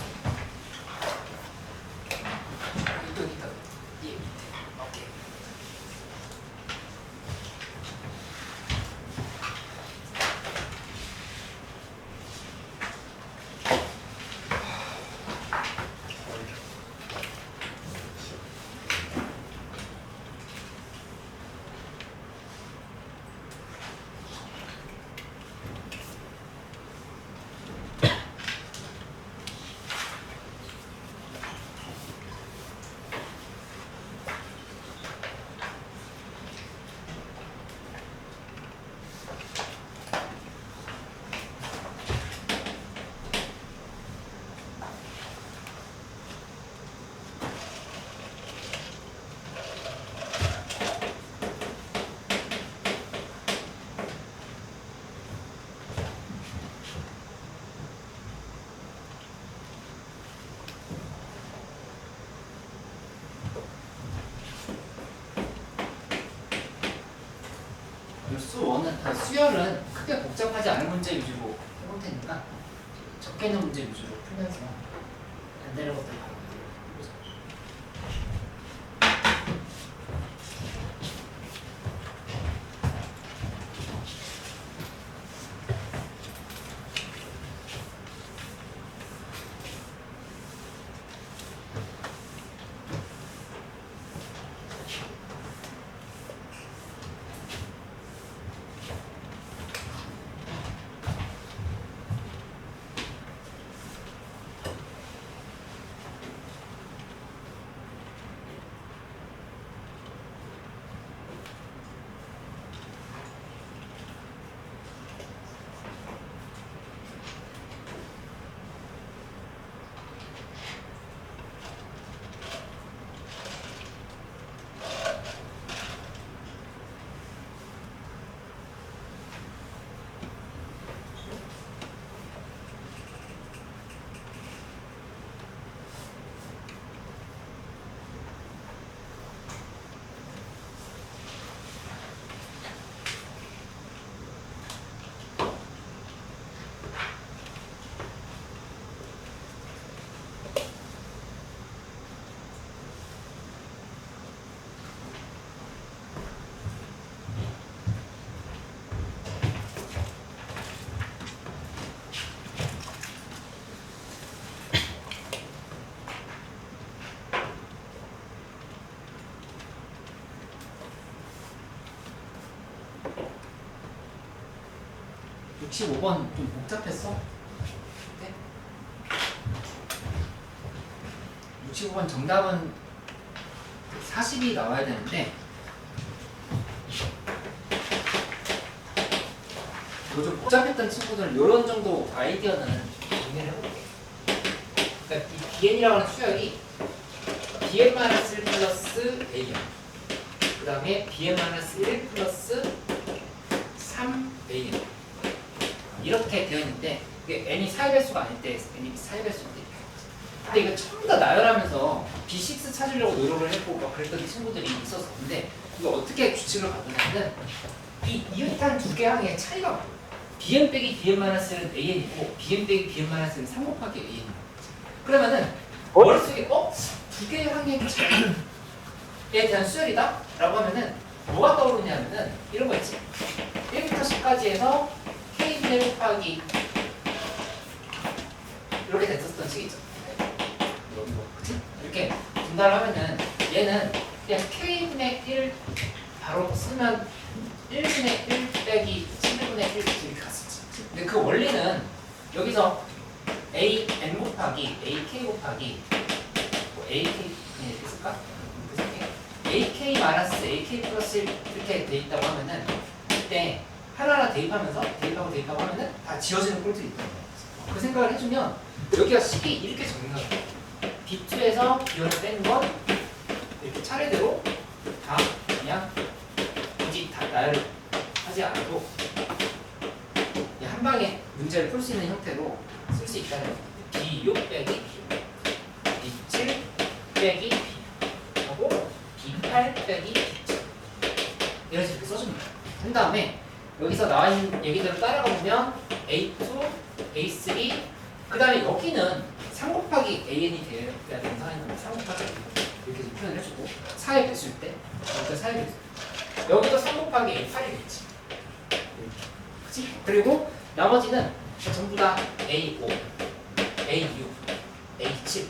수열은 크게 복잡하지 않은 문제 위주로 해볼 테니까 적게 있는 문제 위주로 풀면서 안 되는 것들 바로 해보자. 네? 65번 좀 복잡했어? 네? 65번 정답은 40이 나와야 되는데 이거 좀 복잡했던 친구들은 이런 정도 아이디어는 정리를 해볼게. 그러니까 이 bn이라고 하는 수열이 bn-1 플러스 an 그 다음에 bn-1 플러스 3an 이렇게 되어 있는데 이게 n이 4의 배수가 아닐 때 n이 4의 배수일 때 근데 이거 전부 다 나열하면서 B6 찾으려고 노력을 했고 막 그랬던 친구들이 있었어. 근데 이거 어떻게 규칙을 바꾸냐면 이 이웃한 두 개 항의 차이가 뭐예요? bn 빼기 bn-1은 an이고 bn 빼기 bn-1은 3 곱하기 an이에요. 그러면은 머릿속에 두 개의 항의 차이에 대한 수열이다? 라고 하면은 뭐가 떠오르냐면은 이런 거 있지. 1부터 10까지 해서 k분의 곱하기 이렇게 됐었던 식이 있죠. 그치? 이렇게 분할을 하면은 얘는 그냥 k분의 1 바로 쓰면 1분의 1 빼기 11분의 1 이렇게 갔었지. 근데 그 원리는 여기서 an 곱하기 ak 곱하기 뭐 ak 그냥 이렇게 쓸까? ak 마이너스 ak 플러스 1 이렇게 돼 있다고 하면은 그때 하나하나 대입하면서 대입하고 하면은 다 지워지는 꼴들이 있다는 거예요. 그 생각을 해주면 여기가 식이 이렇게 정리가 돼요. B2에서 B1을 빼는 건 이렇게 차례대로 다 그냥 굳이 다 나열을 하지 않아도 한 방에 문제를 풀 수 있는 형태로 쓸 수 있다는 거예요. B6 빼기 B, B7 빼기 B 하고 B8 빼기 B7 이런 식으로 써줍니다. 한 다음에 여기서 나와 있는 얘기들을 따라가 보면 A2, A3 그 다음에 여기는 3 곱하기 AN이 돼야 되는 상황이면 3 곱하기 AN 이렇게 좀 표현을 해주고 4의 배수일 때 여기가 4의 배수 여기도 3 곱하기 A8이겠지. 그치? 그리고 나머지는 전부 다 A5, A6, A7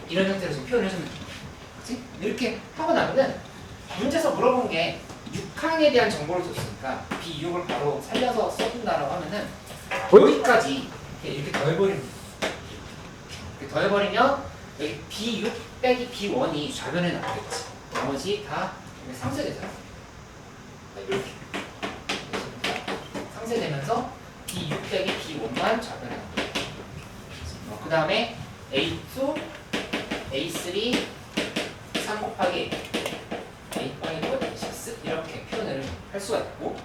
이런 형태로 좀 표현을 해주면 됩니다. 그치? 이렇게 하고 나면은 문제에서 물어본 게 6항에 대한 정보를 줬으니까 B6을 바로 살려서 써준다라고 하면은 여기까지 이렇게 더해버립니다. 이렇게 더해버리면 여기 B6 빼기 B1이 좌변에 나오겠지. 나머지 다 상쇄되잖아. 이렇게 상쇄되면서 B6 빼기 B1만 좌변에 나오겠지. 그 다음에 A2, A3, 3 곱하기 A 빵이고 A6 이렇게 표현을 할 수가 있고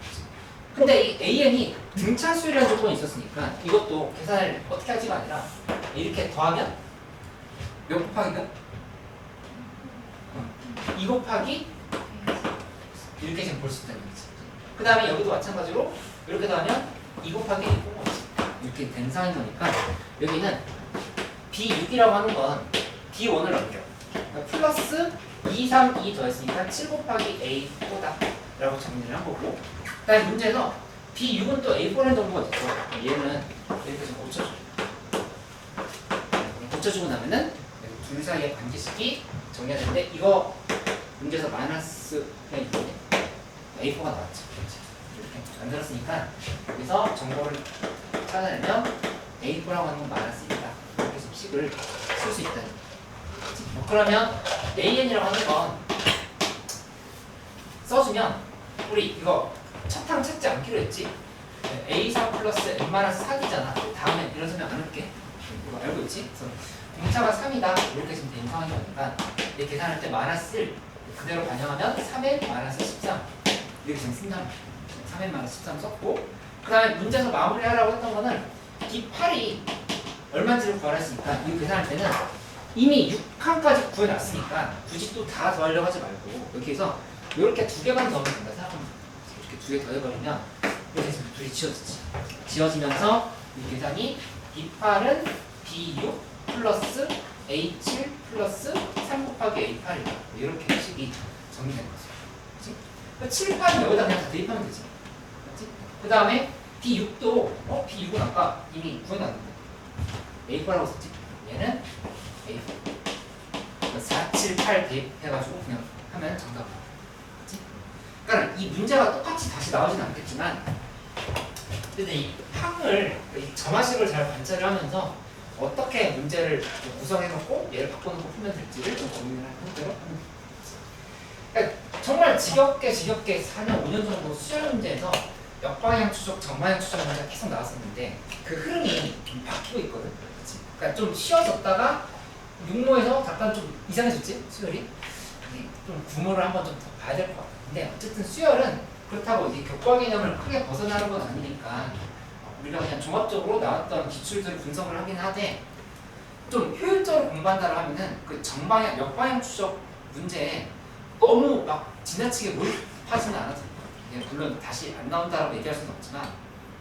근데 이 AN이 등차수율이라는 조건이 있었으니까 이것도 계산을 어떻게 하지가 아니라 이렇게 더하면 몇 곱하기가? 2 곱하기 이렇게 지금 볼 수 있다는 거지. 그 다음에 여기도 마찬가지로 이렇게 더하면 2 곱하기 1 곱하기 이렇게 된 상인 거니까 여기는 B6이라고 하는 건 B1을 넘겨. 그러니까 플러스 2, 3, 2 더했으니까 7 곱하기 A4다 라고 정리를 한 거고, 그 다음에 문제에서 B6은 또 A4의 정보가 있죠. 얘는 이렇게 좀 고쳐줘. 고쳐주고 나면은 둘 사이의 관계식이 정리가 되는데, 이거 문제에서 마이너스 A4가 나왔죠. 이렇게 만들었으니까 여기서 정보를 찾아내면 A4라고 하는 건 마이너스 1이다. 이렇게 좀 식을 쓸 수 있다는 거지. 그러면 AN이라고 하는 건 써주면 우리 이거 첫 항 찾지 않기로 했지. A4 플러스 N-4기잖아. 다음에 이런 설명 안 할게. 이거 알고 있지? 그래서 공차가 3이다. 이렇게 지금 된 상황이 오니까 이 계산할 때 마이너스 1 그대로 반영하면 3의 마이너스 13 이렇게 지금 쓴다면 3의 마이너스 13 썼고, 그 다음에 문제에서 마무리하라고 했던 거는 이 8이 얼마인지를 구하랬으니까 이 계산할 때는 이미 6칸까지 구해놨으니까 굳이 또 다 더하려고 하지 말고 이렇게 해서 이렇게 두 개만 넣으면 된다 생각하면 돼. 이렇게 두 개 더해버리면 이렇게 지금 둘이 지워지지. 지워지면서 이 계산이 B8은 B6 플러스 A7 플러스 3 곱하기 A8이다. 이렇게 식이 정리된 거죠. 그치? 7, 8은 여기다 그냥 다 대입하면 되지. 그치? 그 다음에 B6도 B6은 아까 이미 구해놨는데 A4라고 썼지? 얘는 A4 4, 7, 8 대입해가지고 그냥 하면 정답이야. 그치? 그러니까 이 문제가 똑같이 다시 나오진 않겠지만, 근데 이 항을, 이 점화식을 잘 관찰을 하면서 어떻게 문제를 구성해놓고 얘를 바꿔놓고 풀면 될지를 좀 고민을 할 상태로 하면 돼. 그러니까 정말 지겹게 4년, 5년 정도 수열 문제에서 역방향 추적, 정방향 추적 문제가 계속 나왔었는데 그 흐름이 좀 바뀌고 있거든. 그치? 그러니까 좀 쉬워졌다가 육모에서 잠깐 좀 이상해졌지? 수열이? 좀 구모를 한번 좀 더 봐야 될 것 같아. 근데 어쨌든 수열은 그렇다고 이제 격과 개념을 크게 벗어나는 건 아니니까 우리가 그냥 종합적으로 나왔던 기출들을 분석을 하긴 하되, 좀 효율적으로 공부한다고 하면은 그 정방향, 역방향 추적 문제에 너무 막 지나치게 몰입하지는 않아도 돼요. 물론 다시 안 나온다라고 얘기할 수는 없지만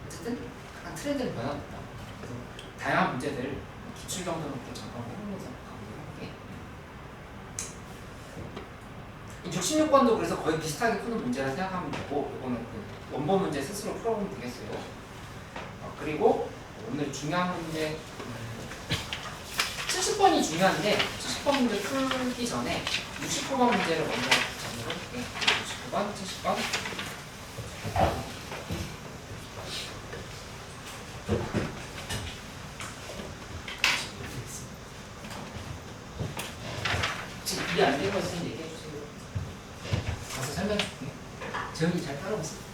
어쨌든 약간 트렌드는 변하고 있다. 그래서 다양한 문제들 기출 정도는 또 잠깐 해보면서 가보도록 할게. 66번도 그래서 거의 비슷하게 푸는 문제라 생각하면 되고, 이거는 그 원본 문제 스스로 풀어보면 되겠어요. 그리고 오늘 중요한 문제 70번이 중요한데 70번 문제 풀기 전에 69번 문제를 먼저 정리해 볼게요. 69번, 70번. 지금 이해 안 되는 거 있으면 얘기해 주세요. 가서 설명해 줄게. 재훈이 잘 따라오세요.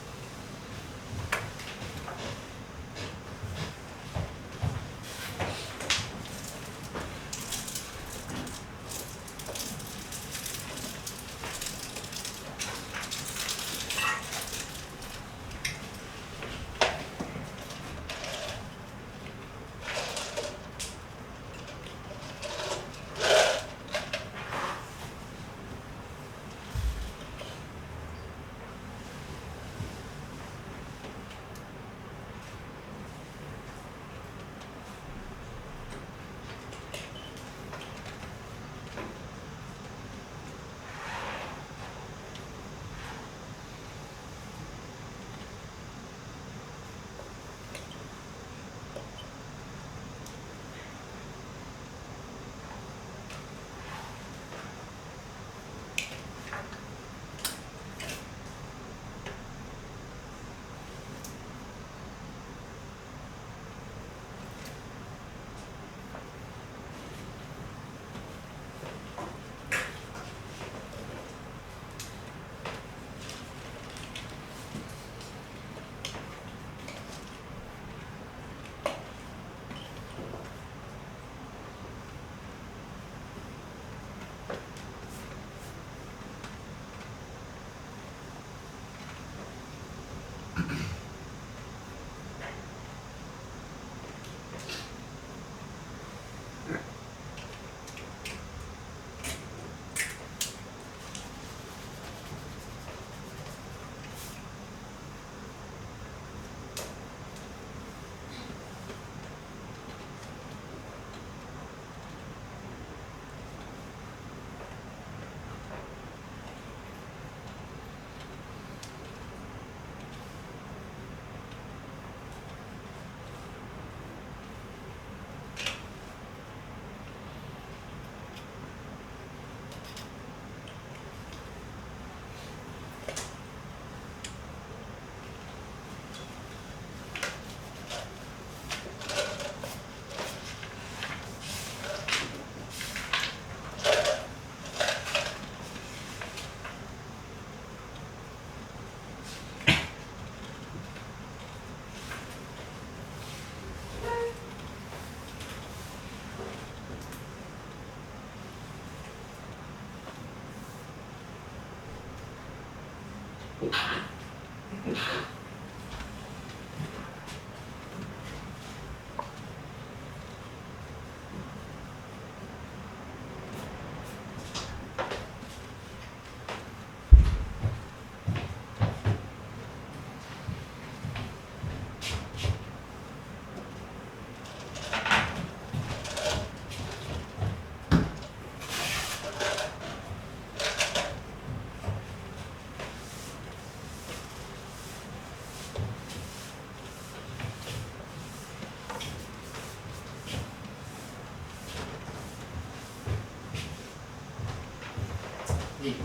이제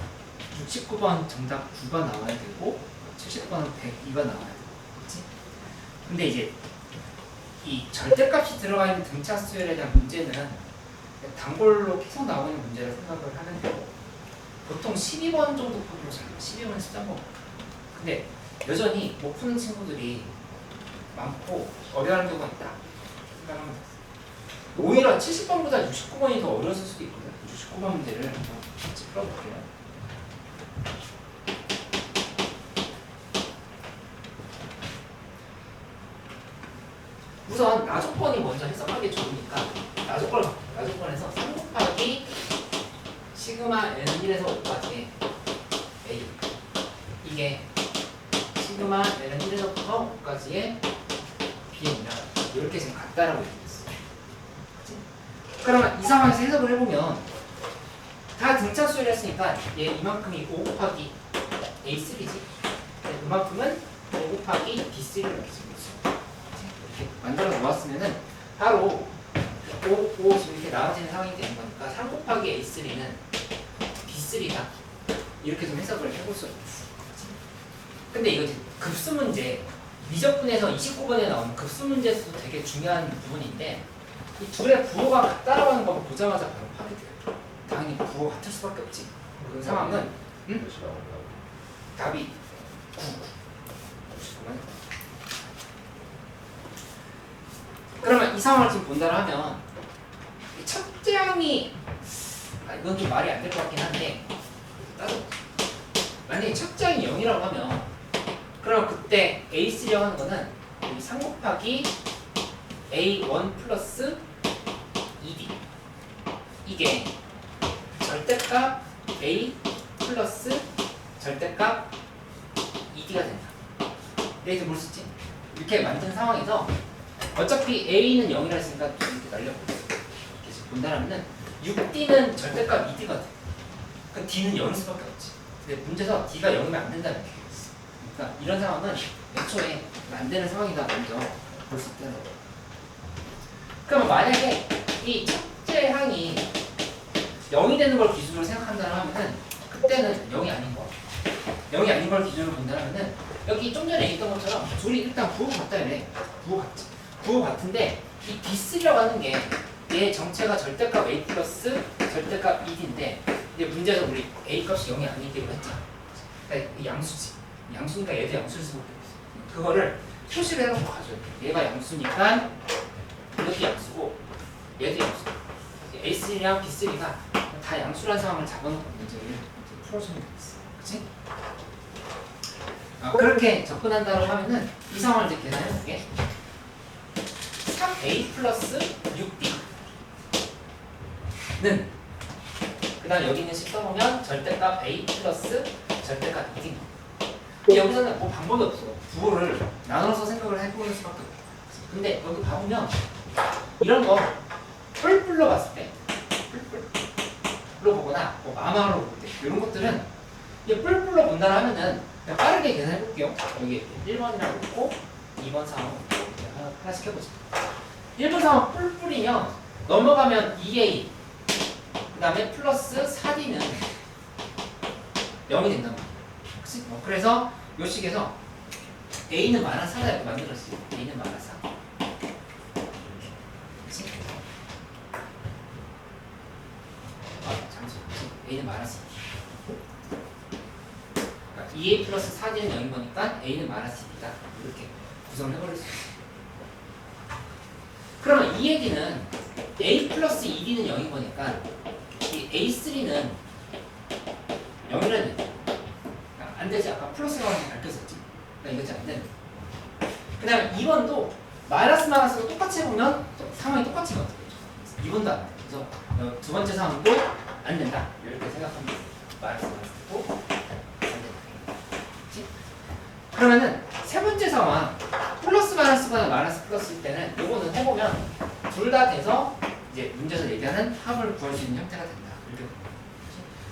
69번 정답 9가 나와야 되고 70번은 102가 나와야 되고 그렇지? 근데 이제 이 절대값이 들어가 있는 등차 수열에 대한 문제는 단골로 계속 나오고 있는 문제를 생각을 하면 되고 보통 12번 정도 풀로 잘 12번 13번 근데 여전히 못 푸는 친구들이 많고 어려워하는 경우가 있다 생각하면 됐어. 오히려 70번보다 69번이 더 어려웠을 수도 있거든. 69번 문제를 한번 같이 풀어볼게요. 우선 나조건이 먼저 해석하기 좋으니까 나조건에서 3 곱하기 시그마 n1에서 5까지 a 이게 시그마 n1에서부터 5까지의 bn이라 이렇게 지금 같다라고 얘기했어. 그치? 그러면 이 상황에서 해석을 해보면 다 등차 수열을 했으니까 얘 이만큼이 5 곱하기 a3지. 이만큼은 5 곱하기 b3를 이렇게 쓰고 있어. 이렇게 만들어 놓았으면은 바로 5 지금 이렇게 나와지는 상황이 되는 거니까 3 곱하기 a3는 b3다. 이렇게 좀 해석을 해볼 수 있어. 근데 이거 이제 급수 문제 미적분에서 29번에 나오는 급수 문제에서도 되게 중요한 부분인데 이 둘의 부호가 같다라고 하는 거 보자마자 바로 파괴돼요. 당연히 부호가 같을 수밖에 없지. 그 상황은 답이 9. 그러면 이 상황을 지금 본다라 하면 첫째 항이 이건 좀 말이 안 될 것 같긴 한데 만약에 첫째 항이 0이라고 하면 그럼 그때 A3라고 하는 거는 3 곱하기 A1 플러스 2D 이게 절대값 A 플러스 절대값 2D가 된다. 여기서 뭘 쓰지? 이렇게 만든 상황에서 어차피 A는 0이라 했으니까 이렇게 날려버려. 이렇게 본다라면은 6D는 절대값 2D가 돼. 그 D는 0일 수밖에 없지. 근데 문제에서 D가 0이면 안 된다는 얘기가 있어. 그러니까 이런 상황은 애초에 안 되는 상황이다 먼저 볼 수 있다는 거예요. 그러면 만약에 이 첫째 항이 0이 되는 걸 기준으로 생각한다면 하면은 그때는 0이 아닌 거. 0이 아닌 걸 기준으로 본다면은 여기 좀 전에 얘기했던 것처럼 둘이 일단 부호 같다 이래. 부호 같지. 부호 같은데 이 B3라고 하는 게 얘 정체가 절대값 A 플러스 절대값 2D인데 이제 문제에서 우리 A 값이 0이 아니기로 했잖아. 그러니까 이 양수지. 양수니까 얘도 양수를 수밖에 없어. 그거를 표시를 해놓고 가져야 돼. 얘가 양수니까 이것도 양수고 얘도 양수. A3랑 B3가 다 양수란 상황을 잡아놓고 문제를 풀어주면 되겠어. 그치? 그렇게 접근한다고 하면은 이 상황을 이제 계산해볼게. 3A 플러스 6B는 그 다음 여기 있는 식 써보면 절대값 A 플러스 절대값 2D 여기서는 뭐 방법이 없어. 부호를 나눠서 생각을 해보는 수밖에 없어. 근데 여기 봐보면 이런 거 뿔뿔로 봤을 때 뿔뿔로 보거나 뭐 마마로 볼 때 이런 것들은 이게 뿔뿔로 본다 하면은 그냥 빠르게 계산해 볼게요. 여기 1번이라고 놓고 2번, 3번 하나씩 해보자. 1번, 3번 뿔뿔이면 넘어가면 2A 그 다음에 플러스 4D는 0이 된단 말이야. 그치? 그래서 요 식에서 A는 마이너스 4다 이렇게 만들었어요. A는 마이너스 4. 그치? 잠시. A는 마이너스 2. 그러니까 2A 플러스 4D는 0인 거니까 A는 마이너스 2다. 이렇게 구성을 해버릴 수 있어요. 그러면 이 얘기는 A 플러스 2D는 0인 거니까 이 A3는 0이라는 얘기야. 안 되지. 아까 플러스가 밝혔었지. 그러니까 이것이 안 되는. 그 다음에 2번도 마이너스가 똑같이 해보면 상황이 똑같이 나오죠. 2번도 안 돼. 그래서 두 번째 상황도 안 된다. 이렇게 생각하면 돼. 마이너스도 안 된다. 그치? 그러면은 세 번째 상황 플러스 마이너스가 마이너스 플러스일 때는 요거는 해보면 둘 다 돼서 이제 문제에서 얘기하는 합을 구할 수 있는 형태가 된다. 이렇게.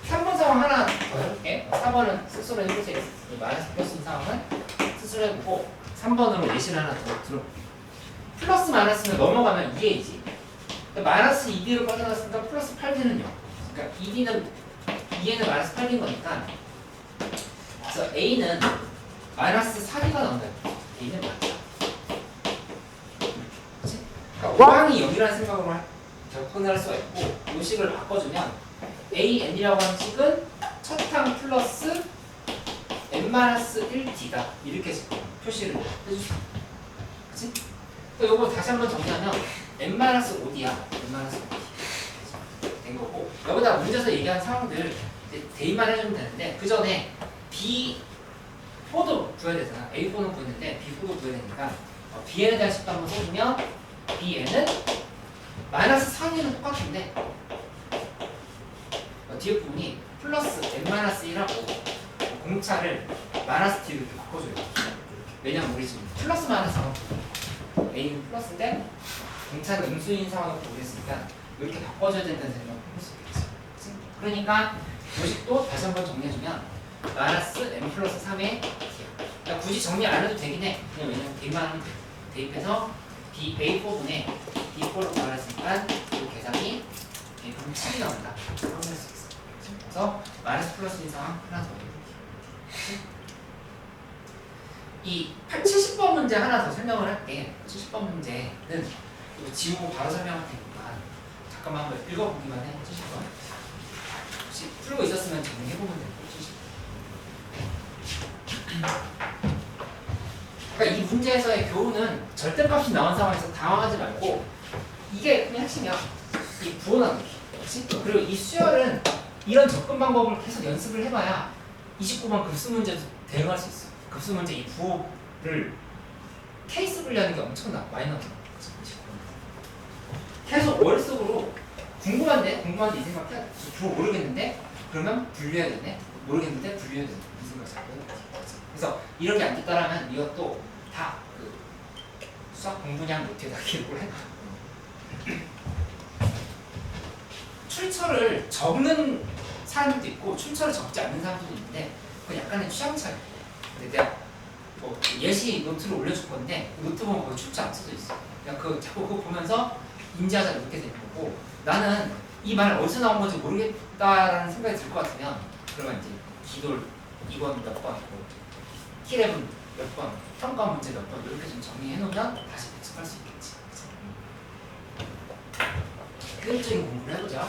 3번 상황 하나 더 해볼게. 4번은 스스로 해보세요. 이 마이너스 플러스인 상황은 스스로 해보고 3번으로 예시를 하나 더 들어볼게요. 플러스 마이너스는 넘어가면 2a지. 마이너스 2d로 빠져나갔으니까 플러스 8d는요. 그러니까 2에는 마이너스 8d인 거니까 그래서 a는 마이너스 4d가 나온다. a는 맞다. 그치? 그러니까 5항이 0이라는 생각으로 접근을 할 수가 있고 이 식을 바꿔주면 an이라고 하는 식은 첫 항 플러스 n-1d다. 이렇게 표시를 해주세요. 그치? 또 요거 다시 한번 정리하면 n-5d야. n-5d 된 거고 여기다 문제에서 얘기한 상황들 대입만 해주면 되는데 그 전에 B4도 구해야 되잖아. A4는 구했는데 B4도 구해야 되니까 Bn에 대한 식도 한번 써주면 Bn은 마이너스 4D는 똑같은데 뒤에 부분이 플러스 n-1하고 공차를 마이너스 D로 이렇게 바꿔줘요. 왜냐면 우리 지금 플러스 마이너스 상황 A는 플러스인데 공차는 음수인 상황을 보겠으니까 이렇게 바꿔줘야 된다는 생각을 해볼 수 있겠지. 그치? 그러니까 요식도 다시 한번 정리해주면 마이너스 n 플러스 3의 그러니까 굳이 정리 안 해도 되긴 해. 그냥 왜냐면 대입만 하면 돼. 대입해서 A4분의 B4로 구하랬으니까 이 계산이 그럼 7이 나온다. 확인할 수 있어. 그래서 마이너스 플러스인 상황 하나 더 해볼게. 이 70번 문제 하나 더 설명을 할게. 70번 문제는 이거 지우고 바로 설명할 테니까 잠깐만 한번 읽어보기만 해. 70번 혹시 풀고 있었으면 정리해보면 되고 70번. 그러니까 이 문제에서의 교훈은 절대값이 나온 상황에서 당황하지 말고 이게 그냥 핵심이야. 이 부호 나누기. 그렇지? 그리고 이 수열은 이런 접근 방법을 계속 연습을 해봐야 29번 급수 문제도 대응할 수 있어. 급수 문제 이 부호를 케이스 분리하는 게 엄청나 많이 나오잖아. 계속 머릿속으로 궁금한데 이 생각해. 부호 모르겠는데 그러면 분류해야 되네. 모르겠는데 분류해야 되네. 이 생각 자꾸. 그래서 이런 게 안 됐다라면 이것도 다 그 수학 공부량 못해다 기록을 해. 출처를 적는 사람들도 있고 출처를 적지 않는 사람들도 있는데 그건 약간의 취향 차이. 근데 내가 뭐 예시 노트를 올려줄 건데 그 노트 보면 거기 출처 안 써져 있어. 그냥 그 자꾸 그거 보면서 인지하자 이렇게 되는 거고 나는 이 말 어디서 나온 건지 모르겠다라는 생각이 들 것 같으면 그러면 이제 기돌 2번 몇 번, 키랩은 몇 번, 평가 문제 몇 번 이렇게 좀 정리해 놓으면 다시 복습할 수 있겠지. 효율적인 공부를 해보자.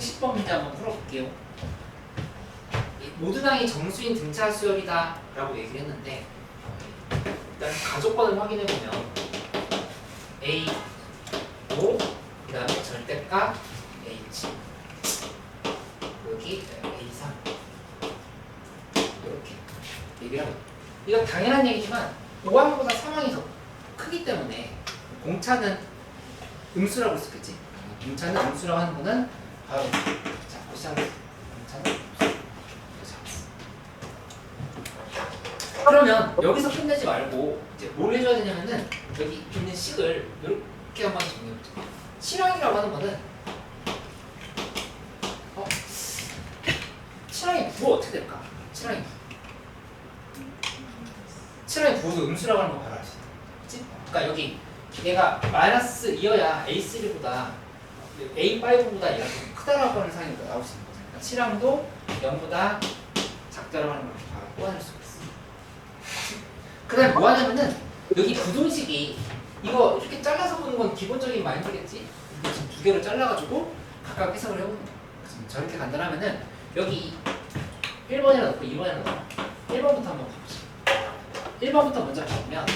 10번 문제 한번 풀어볼게요. 모든 항이 정수인 등차 수열이다 라고 얘기를 했는데 일단 가족권을 확인해보면 A 5 그 다음에 절대값 H 여기 A 3 이렇게 얘기를 하고 이건 당연한 얘기지만 5항보다 3항이 더 크기 때문에 공차는 음수라고 했었겠지. 공차는 음수라고 하는 거는 바로 자 고시장 공차는 음수 그러면 여기서 끝내지 말고 이제 뭘 해줘야 되냐면은 여기 있는 식을 이렇게 한번 정리해보자. 실항이라고 하는 거는 실항의 부호 어떻게 될까? 실항의 부호. 실항의 부호도 음수라고 하는 거 바로 알 수 있다. 그치? 그러니까 여기 얘가 마이너스 2여야 A3보다 A5보다 얘가 좀 크다라고 하는 상황이 나올 수 있는 거죠. 그러니까 실항도 0보다 작다라고 하는 걸 바로 꼬아낼 수가 있어. 그 다음에 뭐 하냐면은 여기 부등식이 이거 이렇게 잘라서 보는 건 기본적인 마인드겠지? 이거 지금 두 개로 잘라가지고 각각 해석을 해보는 거야. 저렇게 간단하면은 여기 1번이라 넣고 2번이라 넣어. 1번부터 한번 봐보자. 1번부터 먼저 보면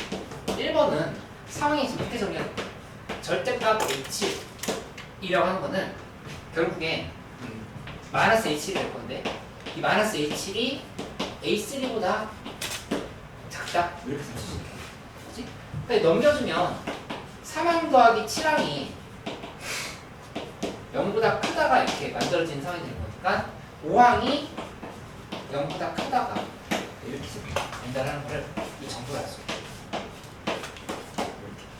1번은 상황이 지금 이렇게 정리하는 거야. 절대값 H이라고 하는 거는 결국에 마이너스 H7이 될 건데 이 마이너스 H7이 A3보다 작다? 이렇게 쓰시면 돼. 그치? 근데 넘겨주면 3항 더하기 7항이 0보다 크다가 이렇게 만들어진 상황이 되는 거니까 5항이 0보다 크다가 이렇게 된다는 거를 이 정도로 알 수 있다.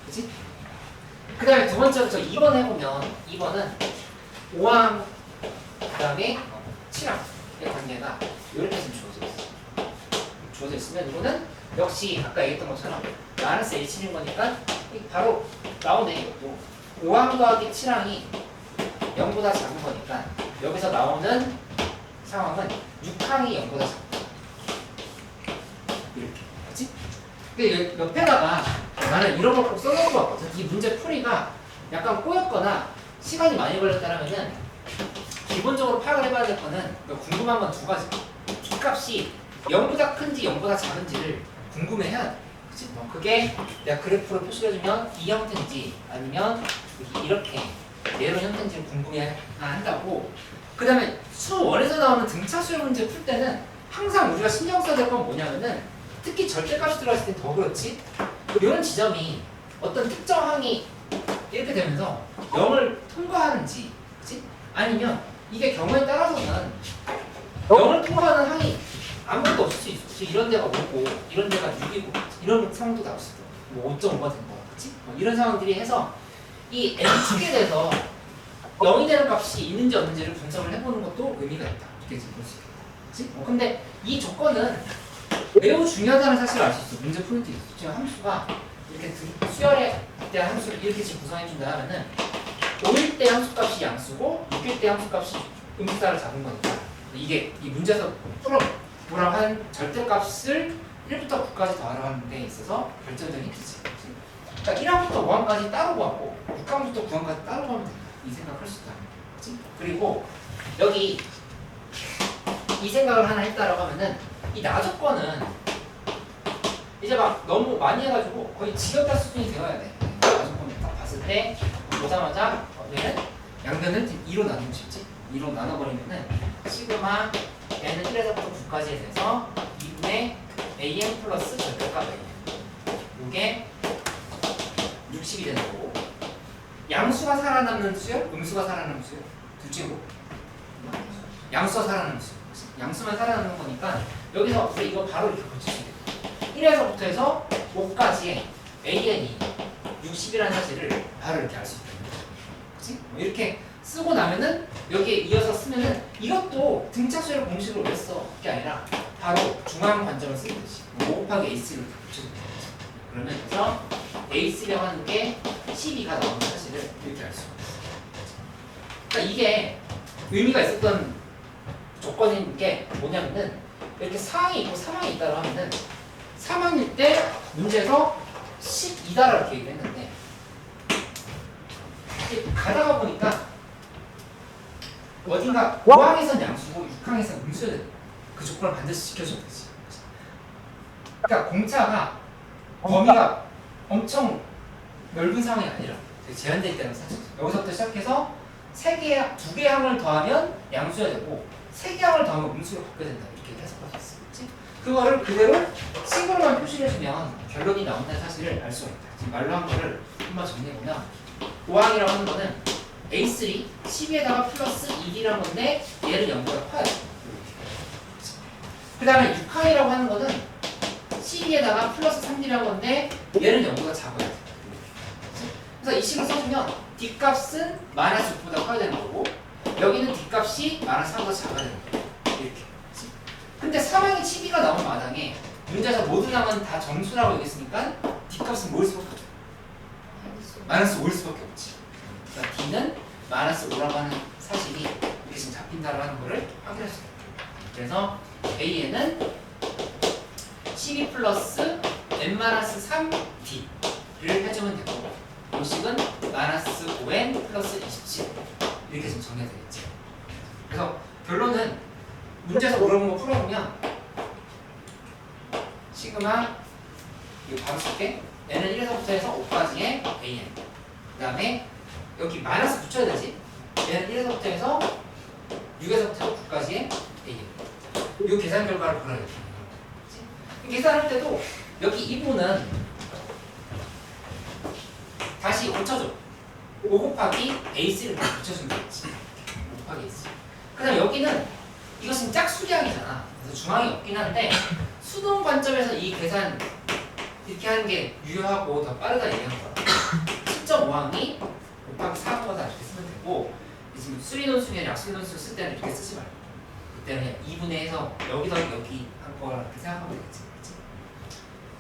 그치? 그 다음에 두 번째로 저 2번 해보면 2번은 5항 그 다음에 7항의 관계가 이렇게 지금 주어져 있어. 주어져 있으면 이거는 역시 아까 얘기했던 것처럼 마이너스 H인 거니까 바로 나오네 이것도 5항 더하기 7항이 0보다 작은 거니까 여기서 나오는 상황은 6항이 0보다 작다 이렇게 그렇지? 근데 옆에다가 나는 이런 걸 꼭 써놓은 거 같거든. 이 문제 풀이가 약간 꼬였거나 시간이 많이 걸렸다면은 기본적으로 파악을 해봐야 될 거는 궁금한 건 두 가지. T값이 0보다 큰지 0보다 작은지를 궁금해해야 돼. 그치? 그게 내가 그래프로 표시해주면 이 형태인지 아니면 이렇게 이런 형태인지를 궁금해야 한다고. 그 다음에 수원에서 나오는 등차수열 문제 풀 때는 항상 우리가 신경 써야 될 건 뭐냐면은 특히 절대값이 들어갔을 때 더 그렇지 이런 지점이 어떤 특정 항이 이렇게 되면서 0을 통과하는지 그치? 아니면 이게 경우에 따라서는 0을 통과하는 항이 아무것도 없을 수 있어. 이런 데가 5고 이런 데가 6이고 이런 상황도 나올 수 있어. 뭐 5.5가 된 거야. 그치? 이런 상황들이 해서 이 n축에 대해서 0이 되는 값이 있는지 없는지를 분석을 해보는 것도 의미가 있다. 이렇게 볼 수 있겠다. 그치? 근데 이 조건은 매우 중요하다는 사실을 알 수 있어. 문제 풀 때 있어. 지금 함수가 이렇게 수열에 대한 함수를 이렇게 지금 구성해준다 하면은 5일 때 함수값이 양수고 6일 때 함수값이 음수다를 잡은 거니까 이게 이 문제에서 풀어보라고 한 절대값을 1부터 9까지 더하라고 하는 데 있어서 결정적인 기지. 그러니까 1항부터 5항까지 따로 구하고 6항부터 9항까지 따로 구하면 된다. 이 생각을 할 수 있다. 그치? 그리고 여기 이 생각을 하나 했다라고 하면은 이 나조건은 이제 막 너무 많이 해가지고 거의 지겹다 수준이 되어야 돼. 나조건을 딱 봤을 때 보자마자 얘는 양변을 2로 나누면 쉽지? 2로 나눠버리면은 시그마 n은 1에서부터 9까지에 대해서 2분의 an 플러스 절대값 an 이게 60이 되는 거고 양수가 살아남는 수열, 음수가 살아남는 수열 둘 중에 뭐? 양수가 살아남는 수열 양수만 살아남는 거니까 여기서 우리 이거 바로 이렇게 고칠 수 있겠다. 1에서부터 해서 5까지의 an이 60이라는 사실을 바로 이렇게 알 수 있다. 그치? 이렇게 쓰고 나면은 여기에 이어서 쓰면은 이것도 등차수열 공식으로 왜 써? 그게 아니라 바로 중앙 관점을 쓰는 거지. 5 곱하기 A3를 붙여주는 거지. 그러면 그래서 A3라고 하는 게 12가 나오는 사실을 이렇게 알 수가 있어. 그러니까 이게 의미가 있었던 조건인 게 뭐냐면은 이렇게 상황이 있고 사망이 있다고 하면은 사망일 때 문제에서 12다라고 이렇게 얘기를 했는데 가다가 보니까 어딘가 5항에선 양수고 6항에선 음수여야 돼. 그 조건을 반드시 지켜줘야 되지. 그러니까 공차가 범위가 엄청 넓은 상황이 아니라 되게 제한되어 있다는 사실. 여기서부터 시작해서 두 개 항을 더하면 양수여야 되고 세 개 항을 더하면 음수로 바뀌어야 된다. 이렇게 해석할 수 있어. 그렇지? 그거를 그대로 식으로만 표시를 해주면 결론이 나온다는 사실을 알 수가 있다. 지금 말로 한 거를 한번 정리해보면 5항이라고 하는 거는 A3 12에다가 플러스 1이라는 건데 얘를 0보다 커야 돼. 그 다음에 6항이라고 하는 거는 12에다가 플러스 3D라는 건데 얘는 0보다 작아야 돼. 그래서 이 식을 써주면 D값은 마이너스 6보다 커야 되는 거고 여기는 D값이 마이너스 3보다 작아야 되는 거고 이렇게. 근데 3항이 12가 나온 마당에 문제에서 모든 항은 다 정수라고 얘기했으니까 D값은 뭐일 수밖에 없죠? 마이너스 5일 수밖에 없지. 그러니까 D는 마이너스 5라고 하는 사실이 이렇게 지금 잡힌다고 하는 거를 확인할 수 있다. 그래서 A에는 12 플러스 n-3D를 해주면 되고 요식은 마이너스 5n 플러스 27 이렇게 지금 정리가 되겠지. 그래서 결론은 문제에서 물어본 거 풀어보면 시그마 이거 바로 쓸게. n은 1에서부터 해서 5까지의 an 그 다음에 여기 마이너스 붙여야 되지. 얘는 1에서부터 해서 6에서부터 9까지의 a 이 계산 결과를 보라야 돼. 계산할 때도 여기 이 부분은 다시 고쳐줘. 5 곱하기 A3를 붙여주면 되겠지. 5 곱하기 A3. 그 다음 여기는 이것은 짝수량이잖아. 그래서 중앙이 없긴 한데 수동 관점에서 이 계산 이렇게 하는 게 유효하고 더 빠르다 얘기하는 거야. 10.5항이 곱하기 4보다 이렇게 쓰면 되고 지금 수리논술이나 약수리논술 쓸 때는 이렇게 쓰지 말고 그때는 2분의 해서 여기다 여기 한 거라 이렇게 생각하면 되겠지. 그치?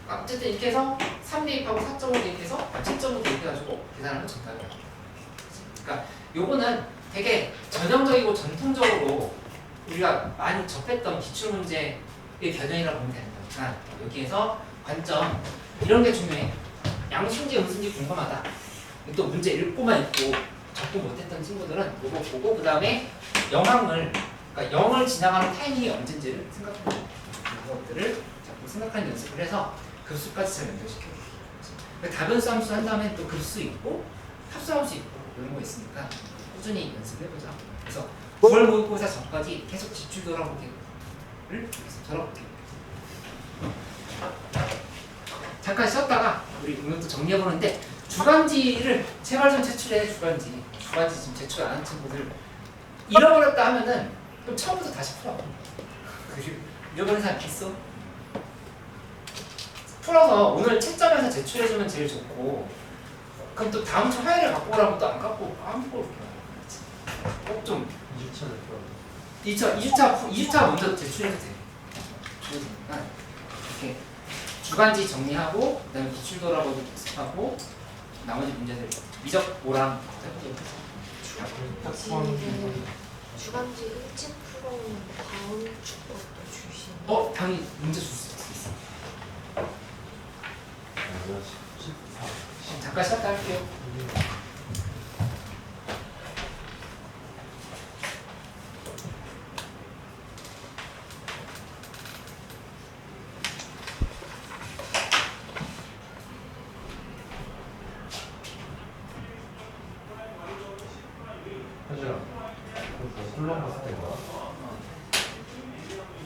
어쨌든 이렇게 해서 3 대입하고 4.5 대입해서 7.5 대입해가지고 계산하면 정답이야. 그러니까 요거는 되게 전형적이고 전통적으로 우리가 많이 접했던 기출문제의 변형이라고 보면 되는 거니까 여기에서 관점 이런 게 중요해. 양수인지 음수인지 궁금하다. 또 문제 읽고만 있고 접근 못했던 친구들은 이거 보고 그 다음에 영항을 그러니까 0을 지나가는 타이밍이 언젠지를 생각하고 그것들을 자꾸 생각하는 연습을 해서 급수까지 잘 연결시켜요. 그러니까 다변수 함수 한 다음에 또 급수 있고 합수함수 있고 이런 거 있으니까 꾸준히 연습해보자. 그래서 9월 모의고사 전까지 계속 집중 돌아보기를 계속 돌아볼게요. 잠깐 쉬었다가 우리 오늘 또 정리해보는데 주간지를 제발 좀 제출해. 주간지 지금 제출 안 한 친구들 잃어버렸다 하면은 그럼 처음부터 다시 풀어. 잃어버린 사람 있어? 풀어서 오늘 채점해서 제출해주면 제일 좋고 그럼 또 다음 주 화요일에 갖고 오라고 또 안 갖고 안 갖고 올게요. 꼭 좀 2주차 먼저 제출해도 돼. 그러니까 이렇게 주간지 정리하고 그다음에 기출 돌아보기 연습하고 나머지 문제들 미적 오랑 주간지 일찍 풀어오는 다음 주 것도 주시는 당연히 문제 줄 수 있어. 잠깐 쉬었다 할게요. 현주야, 너 슬럼 봤을 때인가?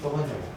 써가지고